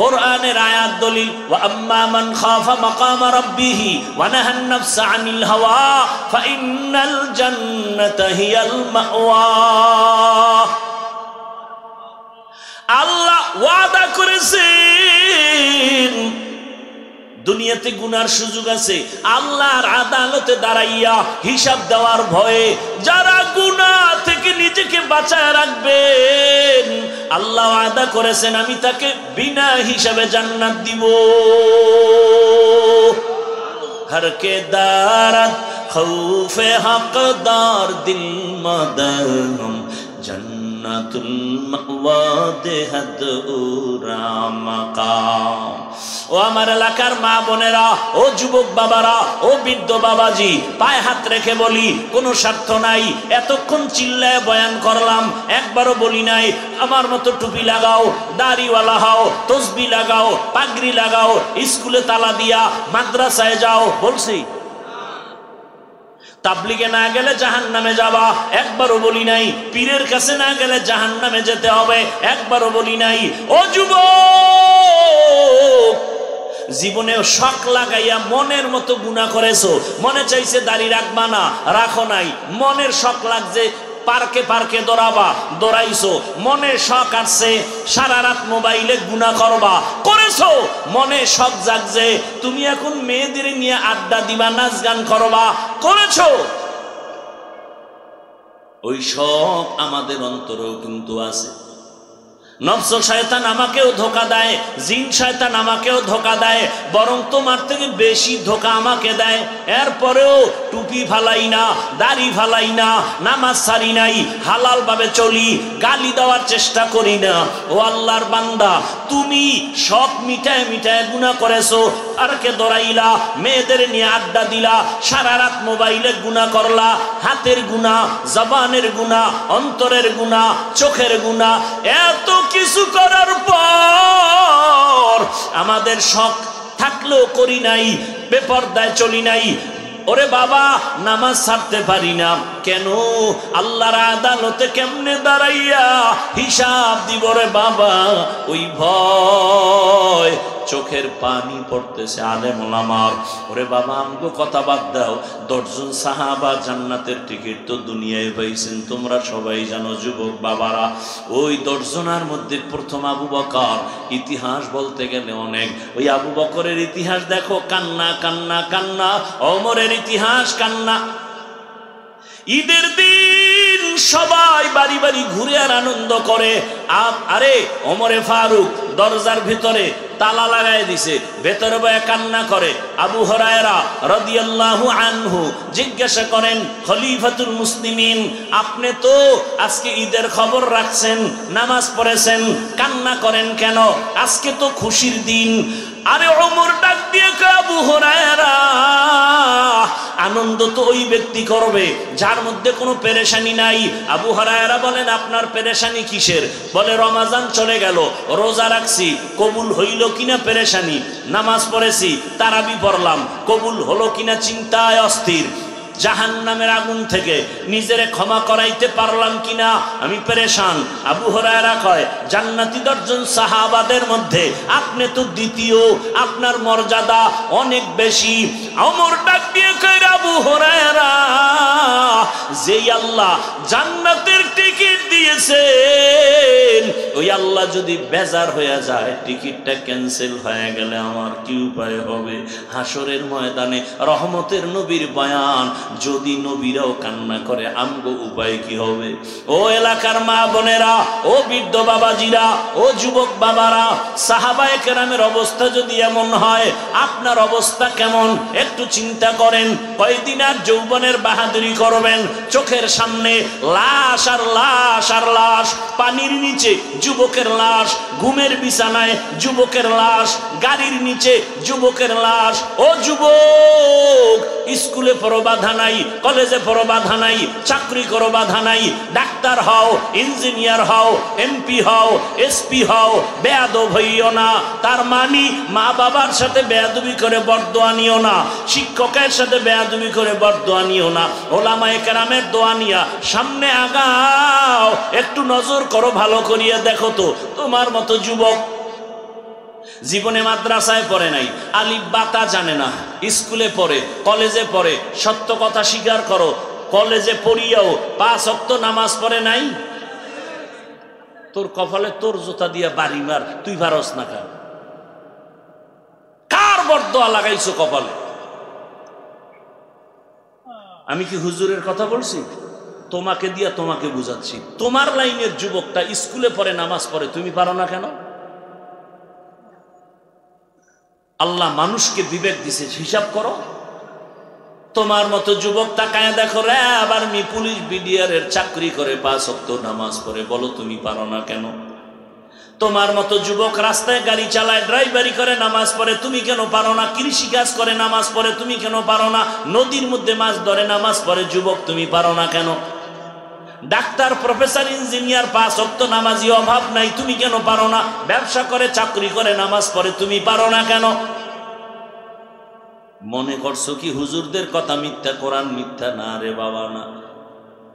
কোরআনের আয়াত দলিল। ওয়া আম্মা মান খাফা মাকামা রাব্বিহি ওয়া নাহান নাফসা আনিল হাওয়া ফাইন্নাল জান্নাতা হিয়াল মাওয়া। আল্লাহ ওয়াদা করেছেন দুনিয়াতে গুনার সুযোগ আছে, আল্লাহর আদালতে দাঁড়াইয়া হিসাব দেওয়ার ভয়ে যারা গুনাহ থেকে নিজেকে বাঁচায় রাখবেন, আল্লাহ ওয়াদা করেছেন আমি তাকে বিনা হিসাবে জান্নাত দিব। হর কে দারাত খৌফে হকদার দিল মদহম জান্নাতুল মাওয়া দেহাত উরামাকাম। ও আমার এলাকার মা বোনেরা, ও যুবক বাবারা, ও বৃদ্ধ বাবাজি, পায়ে হাত রেখে বলি, কোনো স্বার্থ নাই। এতক্ষণ চিল্লায় বয়ান করলাম, একবারও বলি নাই আমার মতো টুপি লাগাও, দাড়িওয়ালা হও, তসবি লাগাও, পাগড়ি লাগাও, স্কুলে তালা দিয়া মাদ্রাসায় যাও, বলছি? তাবলিগে না গেলে জাহান্নামে যাবা, একবারও বলি নাই। পীরের কাছে না গেলে জাহান্নামে যেতে হবে, একবারও বলি নাই। ও যুবক, জীবনে শখ লাগাইয়া মনের মতো গুনাহ করেছো, মনে চাইছে দাড়ি রাখবা না, রাখো নাই। মনের শখ লাগছে পার্কে পার্কে দৌড়াবা, দৌড়াইছো। মনে শখ আসছে সারা রাত মোবাইলে গুনাহ করবা, করেছো। মনে শখ জাগছে তুমি এখন মেয়েদের নিয়ে আড্ডা দিবা, নাচ গান করবা, করেছো। ওই শখ আমাদের অন্তরেও কিন্তু আছে। নফস শয়তান আমাকেও ধোঁকা দেয়, জিন শয়তান আমাকেও ধোঁকা দেয়, বরং তোমার থেকে বেশি ধোঁকা আমাকে দেয়। এরপরেও টুপি ফালাই না, দাড়ি ফালাই না, নামাজ ছাড়ি নাই, হালাল ভাবে চলি, গালি দেওয়ার চেষ্টা করি না। ও আল্লাহর বান্দা, তুমি সব মিটায় মিটায় গুনাহ করেছো, আর কে দৌড়াইলা, মেয়েদের নিয়ে আড্ডা দিলা, সারা রাত মোবাইলে গুনাহ করলা, হাতের গুনাহ, জবানের গুনাহ, অন্তরের গুনাহ, চোখের গুনাহ। এত কিছু করার পর আমাদের শখ থাকলেও করি নাই, বেপরদায় চলি নাই। ওরে বাবা, নামাজ ছাড়তে পারি না কেন? আল্লাহর আদালতে কেমনে দাঁড়াইয়া হিসাব দিব রে বাবা, ওই ভয় চোখের পানি পড়তেছে আলেম ওলামার। ওরে বাবা, আমগো কথা বাদ দাও, 10 জন সাহাবা জান্নাতের টিকিট তো দুনিয়ায় পাইছেন, তোমরা সবাই জানো যুবক বাবারা। ওই 10 জনের মধ্যে প্রথম আবু বকর। ইতিহাস বলতে গেলে অনেক, ওই আবু বকরের ইতিহাস দেখো, কান্না কান্না কান্না। ওমরের ইতিহাস কান্না। ঈদের দিন সবাই বাড়ি বাড়ি ঘুরে আর আনন্দ করে। আরে ওমরে ফারুক দরজার ভিতরে তালা লাগাই দিছে, ভেতরে বয়ে কান্না করে। আবু হুরায়রা রাদিয়াল্লাহু আনহু জিজ্ঞাসা করেন, খলিফাতুল মুসলিমিন, আপনি তো আজকে ঈদের খবর রাখছেন, নামাজ পড়েছেন, কান্না করেন কেন? আজকে তো খুশির দিন। আরে ওমর ডাক দিয়ে কয়, আবু হুরায়রা, আনন্দ তো ওই ব্যক্তি করবে যার মধ্যে কোনো পেরেশানি নাই। আবু হুরায়রা বলেন, আপনার পেরেশানি কিসের? বলে, রমাজান চলে গেল, রোজা রাখছি, কবুল হইল কিনা পেরেশানি, নামাজ পড়েছি, তারাবি পড়লাম, কবুল হলো কিনা চিন্তায় অস্থির, জাহান্নামের আগুন থেকে নিজেরে ক্ষমা করাইতে পারলাম কিনা আমি পেরেশান। আবু হুরায়রা কয়, জান্নাতি 10 জন সাহাবাদের মধ্যে আপনি তো দ্বিতীয়, আপনার মর্যাদা অনেক বেশি। ওমর ডাক দিয়ে কয়, আবু হুরায়রা, যেই আল্লাহ জান্নাতের টিকিট দিয়েছেন ওই আল্লাহ যদি বেজার হয়ে যায়, টিকিটটা ক্যান্সেল হয়ে গেলে আমার কি উপায় হবে? হাসরের ময়দানে রহমতের নবীর বয়ান, যদি নবীরাও কান্না করে আমগো উপায় কি হবে? ও এলাকার মা বোনেরা, ও বৃদ্ধ বাবাজিরা, ও যুবক বাবারা, সাহাবায়ে কেরামের অবস্থা যদি এমন হয়, আপনার অবস্থা কেমন একটু চিন্তা করেন। কয়দিন আর যৌবনের বাহাদুরি করবেন? চোখের সামনে লাশ আর লাশ আর লাশ, পানির নিচে যুবকের লাশ, ঘুমের বিছানায় যুবকের লাশ, গাড়ির নিচে যুবকের লাশ। ও যুবক, স্কুলে পড়ো বাধা নাই, কলেজে পড়ো বাধা নাই, চাকরি করো বাধা নাই, ডাক্তার হও, ইঞ্জিনিয়ার হও, এমপি হও, এসপি হও, বেয়াদব হইও না। তার মানে মা বাবার সাথে বেয়াদবি করে বরদোয়া নিও না, শিক্ষকের সাথে বেয়াদবি করে বরদোয়া নিও না, ওলামায়ে কেরামের দোয়া নিয়া সামনে আগাও। একটু নজর করো, ভালো করিয়া দেখো তো, তোমার মতো যুবক জীবনে মাদ্রাসায় পড়ে নাই, আলিফ বাতা জানে না, স্কুলে পড়ে, কলেজে পড়ে, সত্য কথা স্বীকার করো, কলেজে পড়িয়াও 5 ওয়াক্ত নামাজ পড়ে নাই। তোর কপালে তোর জুতা দিয়া বাড়ি মার, তুই পারস না। কার বরদোয়া লাগাইছো কপালে? আমি কি হুজুরের কথা বলছি? তোমাকে দিয়া তোমাকে বুঝাচ্ছি। তোমার লাইনের যুবকটা স্কুলে পড়ে, নামাজ পড়ে, তুমি পারো না কেন? আল্লাহ মানুষকে বিবেক দিছে, হিসাব করো। তোমার মতো যুবক তাকায় দেখো রে, আবার মি পুলিশ বিডিআরের চাকরি করে 5 ওয়াক্ত নামাজ পড়ে, বলো তুমি পারো না কেন? তোমার মতো যুবক রাস্তায় গাড়ি চালায়, ড্রাইভারি করে, নামাজ পড়ে, তুমি কেন পারো না? কৃষি কাজ করে, নামাজ পড়ে, তুমি কেন পারো না? নদীর মধ্যে মাছ ধরে, নামাজ পড়ে, যুবক তুমি পারো না কেন? ডাক্তার, প্রফেসর, ইঞ্জিনিয়ার, 5 ওয়াক্ত নামাজি অভাব নাই, তুমি কেন পারো না? ব্যবসা করে, চাকরি করে, নামাজ পড়ে, তুমি পারো না কেন? মনে করছো কি হুজুরদের কথা মিথ্যা? কোরআন মিথ্যা না রে বাবা, না।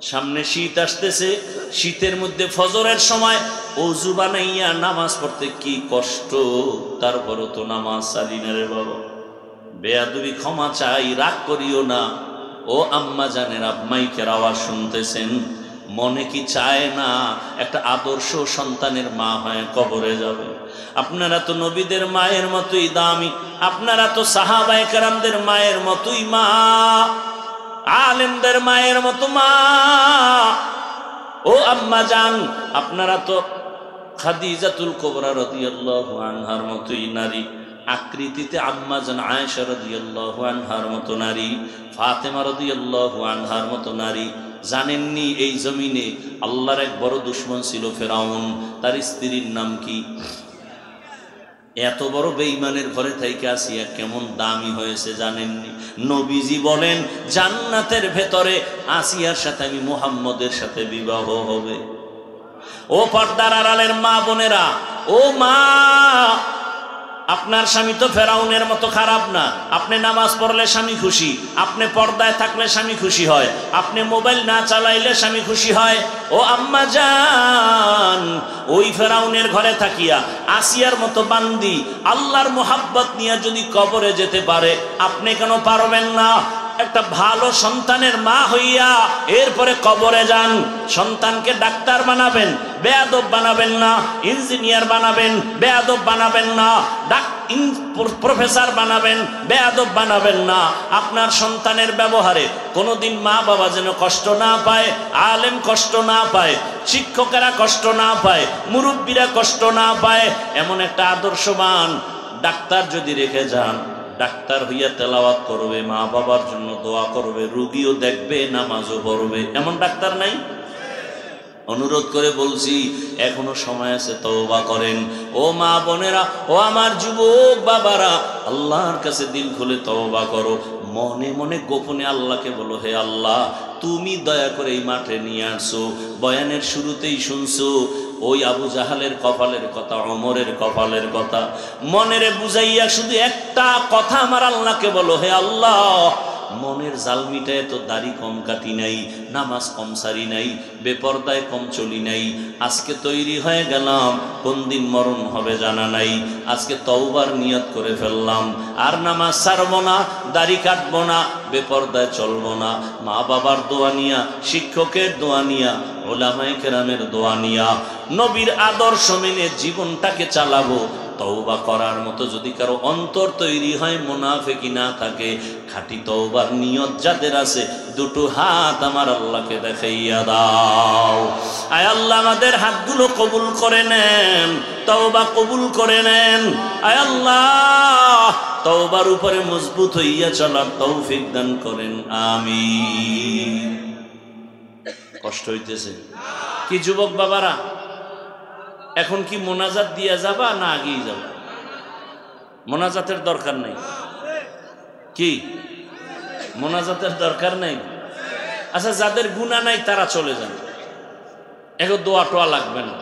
সামনে শীত আসতেছে, শীতের মধ্যে ফজরের সময় ওযু বানাইয়া নামাজ পড়তে কি কষ্ট, তারপরও তো নামাজ ছাড়ি না রে বাবা। বেয়াদবি ক্ষমা চাই, রাগ করিও না। ও আম্মা জানের, মাইকের আওয়াজ শুনতেছেন, মনে কি চায় না একটা আদর্শ সন্তানের মা হয়ে কবরে যাবে? আপনারা তো নবীদের মায়ের মতোই দামি, আপনারা তো সাহাবায়ে কেরামদের মায়ের মতোই মা, আলেমদের মায়ের মতো মা। ও আম্মা জান, আপনারা তো খাদিজাতুল কুবরা রাদিয়াল্লাহু আনহার মতোই নারী, আকৃতিতে আম্মা জান আয়েশা রাদিয়াল্লাহু আনহার মতো নারী, ফাতেমা রাদিয়াল্লাহু আনহার মতো নারী। জানেননি এই জমিনে আল্লাহর এক বড় দুশমন ছিল ফেরাউন, তার স্ত্রীর নাম কি? এত বড় বেঈমানের ঘরে থেকে আসিয়া কেমন দামি হয়েছে জানেননি? নবীজি বলেন জান্নাতের ভেতরে আসিয়ার সাথে আমি মুহাম্মদের সাথে বিবাহ হবে। ও পর্দার আড়ালের মা বোনেরা, ও মা, আপনার স্বামী তো ফেরাউনের মতো খারাপ না। আপনি নামাজ পড়লে স্বামী খুশি, আপনি পর্দায় থাকলে স্বামী খুশি হয়, আপনি মোবাইল না চালাইলে স্বামী খুশি হয়। ও আম্মা জান, ওই ফেরাউনের ঘরে থাকিয়া আসিয়ার মতো বান্দি আল্লাহর মোহাব্বত নিয়ে যদি কবরে যেতে পারে, আপনি কেন পারবেন না? একটা ভালো সন্তানের মা হইয়া এরপরে কবরে যান। সন্তানকে ডাক্তার বানাবেন, বেয়াদব বানাবেন না। ইঞ্জিনিয়ার বানাবেন, বেয়াদব বানাবেন না। প্রফেসর বানাবেন, বেয়াদব বানাবেন না। আপনার সন্তানের ব্যবহারে কোনোদিন মা বাবা যেন কষ্ট না পায়, আলেম কষ্ট না পায়, শিক্ষকেরা কষ্ট না পায়, মুরব্বীরা কষ্ট না পায়, এমন একটা আদর্শবান ডাক্তার যদি রেখে যান, ডাক্তার হইয়া তেলাওয়াত করবে, মা বাবার জন্য দোয়া করবে, রুগীও দেখবে, নামাজও পড়বে, এমন ডাক্তার নাই? অনুরোধ করে বলছি, এখনো সময় আছে, তওবা করেন। ও মা বোনেরা, ও আমার যুবক বাবারা, আল্লাহর কাছে দিল খুলে তওবা করো। মনে মনে গোপনে আল্লাহকে বলো, হে আল্লাহ, তুমি দয়া করে এই মাঠে নিয়ে আসো। বয়ানের শুরুতেই শুনছো ওই আবু জাহালের কপালের কথা, ওমরের কপালের কথা। মনেরে বুঝাইয়া শুধু একটা কথা আমার আল্লাহকে বলো, হে আল্লাহ, মনের জাল মিটায় তো দাড়ি কম কাটি নাই, নামাজ কম সারি নাই, বেপরদায় কম চলি নাই। আজকে তৈরি হয়ে গেলাম, কোন দিন মরণ হবে জানা নাই। আজকে তওবার নিয়ত করে ফেললাম, আর নামাজ ছাড়বো না, দাড়ি কাটবো না, বেপরদায় চলবো না। মা বাবার দোয়া নিয়া, শিক্ষকের দোয়া নিয়া, ওলামায়ে কেরামের দোয়া নিয়া, নবীর আদর্শ মেনে জীবনটাকে চালাবো। তওবা করার মতো যদি কারো অন্তর তৈরি হয়, মুনাফিকি না থাকে, খাঁটি তওবার নিয়ত যাদের আছে, দুটো হাত আমার আল্লাহকে দেখাইয়া দাও। আয় আল্লাহ, আমাদের হাতগুলো কবুল করে নেন, তওবা কবুল করে নেন। আয় আল্লাহ, তওবার উপরে মজবুত হইয়া চলার তৌফিক দান করেন, আমিন। কষ্ট হইতেছে কি যুবক বাবারা? এখন কি মোনাজাত দিয়া যাবা না আগেই যাবা? মোনাজাতের দরকার নেই কি? মোনাজাতের দরকার নেই? আচ্ছা, যাদের গুনাহ নাই তারা চলে যান, এখন দোয়া টোয়া লাগবে না।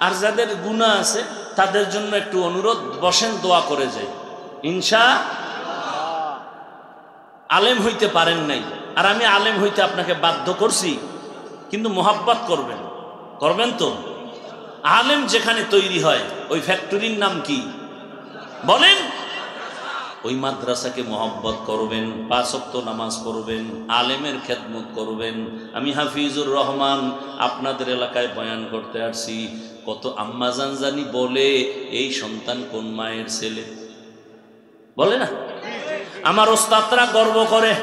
আর যাদের গুনাহ আছে তাদের জন্য একটু অনুরোধ, বসেন, দোয়া করে যাই ইনশাআল্লাহ। আলেম হইতে পারেন নাই, আর আমি আলেম হইতে আপনাকে বাধ্য করছি, কিন্তু মোহাব্বত করবেন, করবেন তো? আলেম যেখানে তৈরি হয় ওই ফ্যাক্টরির নাম কি বলেন? ওই মাদ্রাসাকে মোহাব্বত করবেন, 5 ওয়াক্ত নামাজ পড়বেন, আলেমের খেদমত করবেন। আমি হাফিজুর রহমান আপনাদের এলাকায় বয়ান করতে আসছি। কত আম্মাজান জানি বলে, এই সন্তান কোন মায়ের ছেলে, বলে না? আমার ওস্তাদরা গর্ব করে,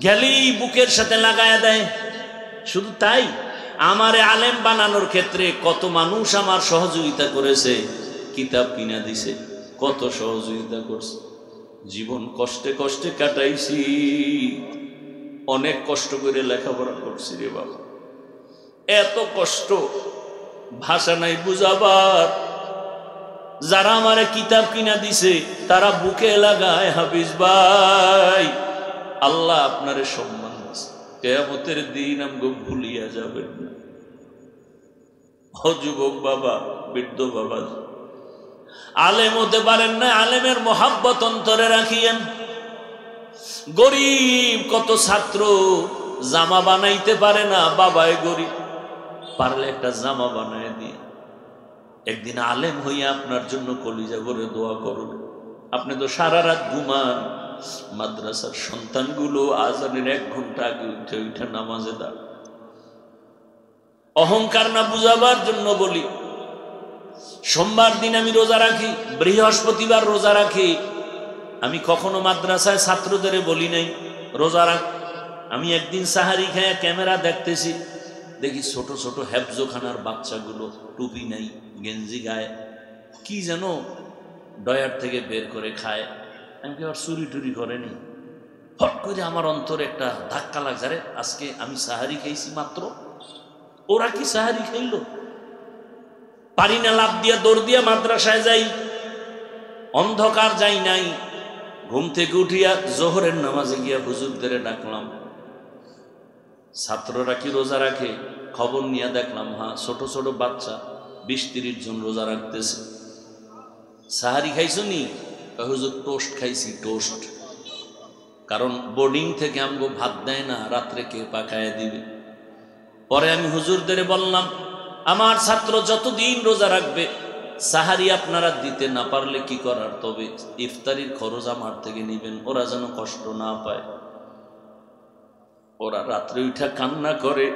গেলেই বুকের সাথে লাগায়া দেয়। শুধু তাই, আমারে আলেম বানানোর ক্ষেত্রে কত মানুষ আমার সহযোগিতা করেছে, কিতাব কিনা দিছে, কত সহযোগিতা করছে। জীবন কষ্টে কষ্টে কাটাইছি, অনেক কষ্ট করে লেখাপড়া করছি রে বাবা। এত কষ্ট ভাষা নাই বুঝাবার। যারা আমারে কিতাব কিনা দিছে তারা বুকে লাগায়, হাফিজ ভাই আল্লাহ আপনারে সম্মান দিছে, কিয়ামতের দিন আমগো ভুলিয়া যাবেন না। ও যুবক বাবা, বৃদ্ধ বাবা, আলেম হতে পারেন না, আলেমের মোহাব্বত অন্তরে রাখিয়েন। গরিব কত ছাত্র জামা বানাইতে পারে না, বাবায় গরিব, পারলে একটা জামা বানায় দিয়ে একদিন আলেম হইয়া আপনার জন্য কলিজা ভরে দোয়া করুন। আপনি তো সারা রাত ঘুমান, মাদ্রাসার সন্তানগুলো আজানের 1 ঘন্টা আগে উঠে উঠে নামাজে দাঁড়। অহংকার না বুঝাবার জন্য বলি, সোমবার দিন আমি রোজা রাখি, বৃহস্পতিবার রোজা রাখি। আমি কখনো মাদ্রাসায় ছাত্রদের বলি নাই রোজা রাখ। আমি একদিন সাহারি খায়া ক্যামেরা দেখতেছি, দেখি ছোট ছোট হেফজোখানার বাচ্চাগুলো টুপি নাই, গেঞ্জি গায়ে, কি যেন ডয়ার থেকে বের করে খায়। আমি কি আর চুরি টুরি করেনি? হট করে আমার অন্তরে একটা ধাক্কা লাগছে, আরে আজকে আমি সাহারি খাইছি মাত্র, ওরা কি সাহারি খাইল? পারি না, লাভ দিয়া দৌড় দিয়া মাদ্রাসায় যাই, অন্ধকার যাই নাই। ঘুম থেকে উঠিয়া জোহরের নামাজে গিয়া হুজুরদের ডাকলাম, ছাত্ররা কি রোজা রাখে? খবর নিয়ে দেখলাম, হ্যাঁ, ছোট ছোট বাচ্চা 20-30 জন রোজা রাখতেছে। সাহারি খাইছো নি? হুজুর টোস্ট খাইছি, টোস্ট। কারণ বোর্ডিং থেকে আমগো ভাত দেয় না, রাত্রে কে পাকায় দিবে। পরে আমি হুজুরদের বললাম, আমার ছাত্র যতদিন রোজা রাখবে, সাহারি আপনারা দিতে না পারলে কি করার, তবে ইফতারির খরচ আমার থেকে নিবেন, ওরা যেন কষ্ট না পায়। ওরা রাত্রে উঠা কান্না করে,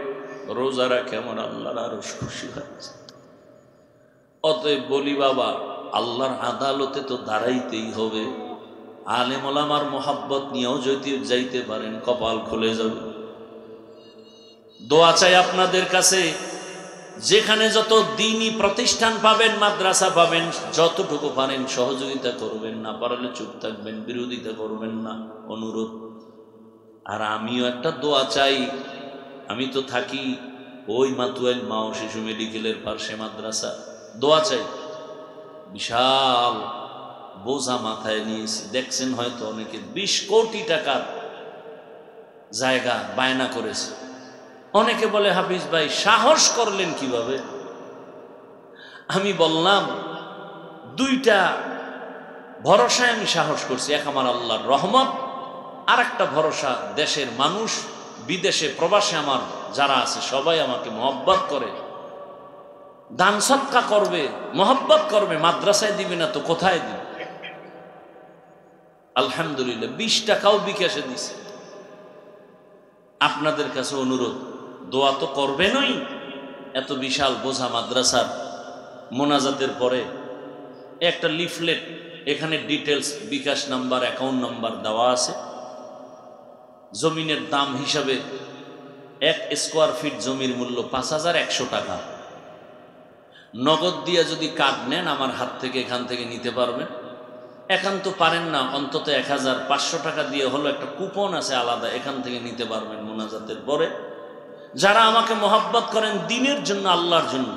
রোজা রাখে, আমার আল্লাহর আরো খুশি হচ্ছে। অতএব বলি বাবা, আল্লাহর আদালতে তো দাঁড়াইতেই হবে। আলেম ওলামার মোহাব্বত নিয়েও যদি যাইতে পারেন, কপাল খুলে যাবে। দোয়া চাই আপনাদের কাছে, যেখানে যত দ্বীনি প্রতিষ্ঠান পাবেন, মাদ্রাসা পাবেন, যতটুকু পারেন সহযোগিতা করবেন, না পারলে চুপ থাকবেন, বিরোধিতা করবেন না, অনুরোধ। আর আমিও একটা দোয়া চাই, আমি তো থাকি ওই মাতুয়াইল মাও শিশু মেডিকেলের পাশে মাদ্রাসা। দোয়া চাই, বিশাল বোঝা মাথায় নিয়েছি, দেখছেন হয়তো অনেকে 20 কোটি টাকার জায়গা বায়না করেছে। অনেকে বলে, হাফিজ ভাই সাহস করলেন কিভাবে? আমি বললাম, 2টা ভরসায় আমি সাহস করছি। এক আমার আল্লাহর রহমত, আর একটা ভরসা, দেশের মানুষ বিদেশে প্রবাসে আমার যারা আছে সবাই আমাকে মহব্বত করে, দান সৎকা করবে, মহব্বত করবে, মাদ্রাসায় দিবে না তো কোথায় দিবে? আলহামদুলিল্লাহ 20 টাকাও বিকাশে দিছে। আপনাদের কাছে অনুরোধ, দোয়া তো করবেনই। এত বিশাল বোঝা মাদ্রাসার মোনাজাতের পরে একটা লিফলেট, এখানে ডিটেলস, বিকাশ নাম্বার, অ্যাকাউন্ট নাম্বার দেওয়া আছে। জমিনের দাম হিসাবে 1 স্কোয়ার ফিট জমির মূল্য 5100 টাকা। নগদ দিয়ে যদি কার্ড নেন আমার হাত থেকে, এখান থেকে নিতে পারবেন। একান্ত পারেন না, অন্তত 1500 টাকা দিয়ে হলো একটা কুপন আছে আলাদা, এখান থেকে নিতে পারবেন মোনাজাতের পরে। যারা আমাকে মহব্বত করেন দিনের জন্য, আল্লাহর জন্য,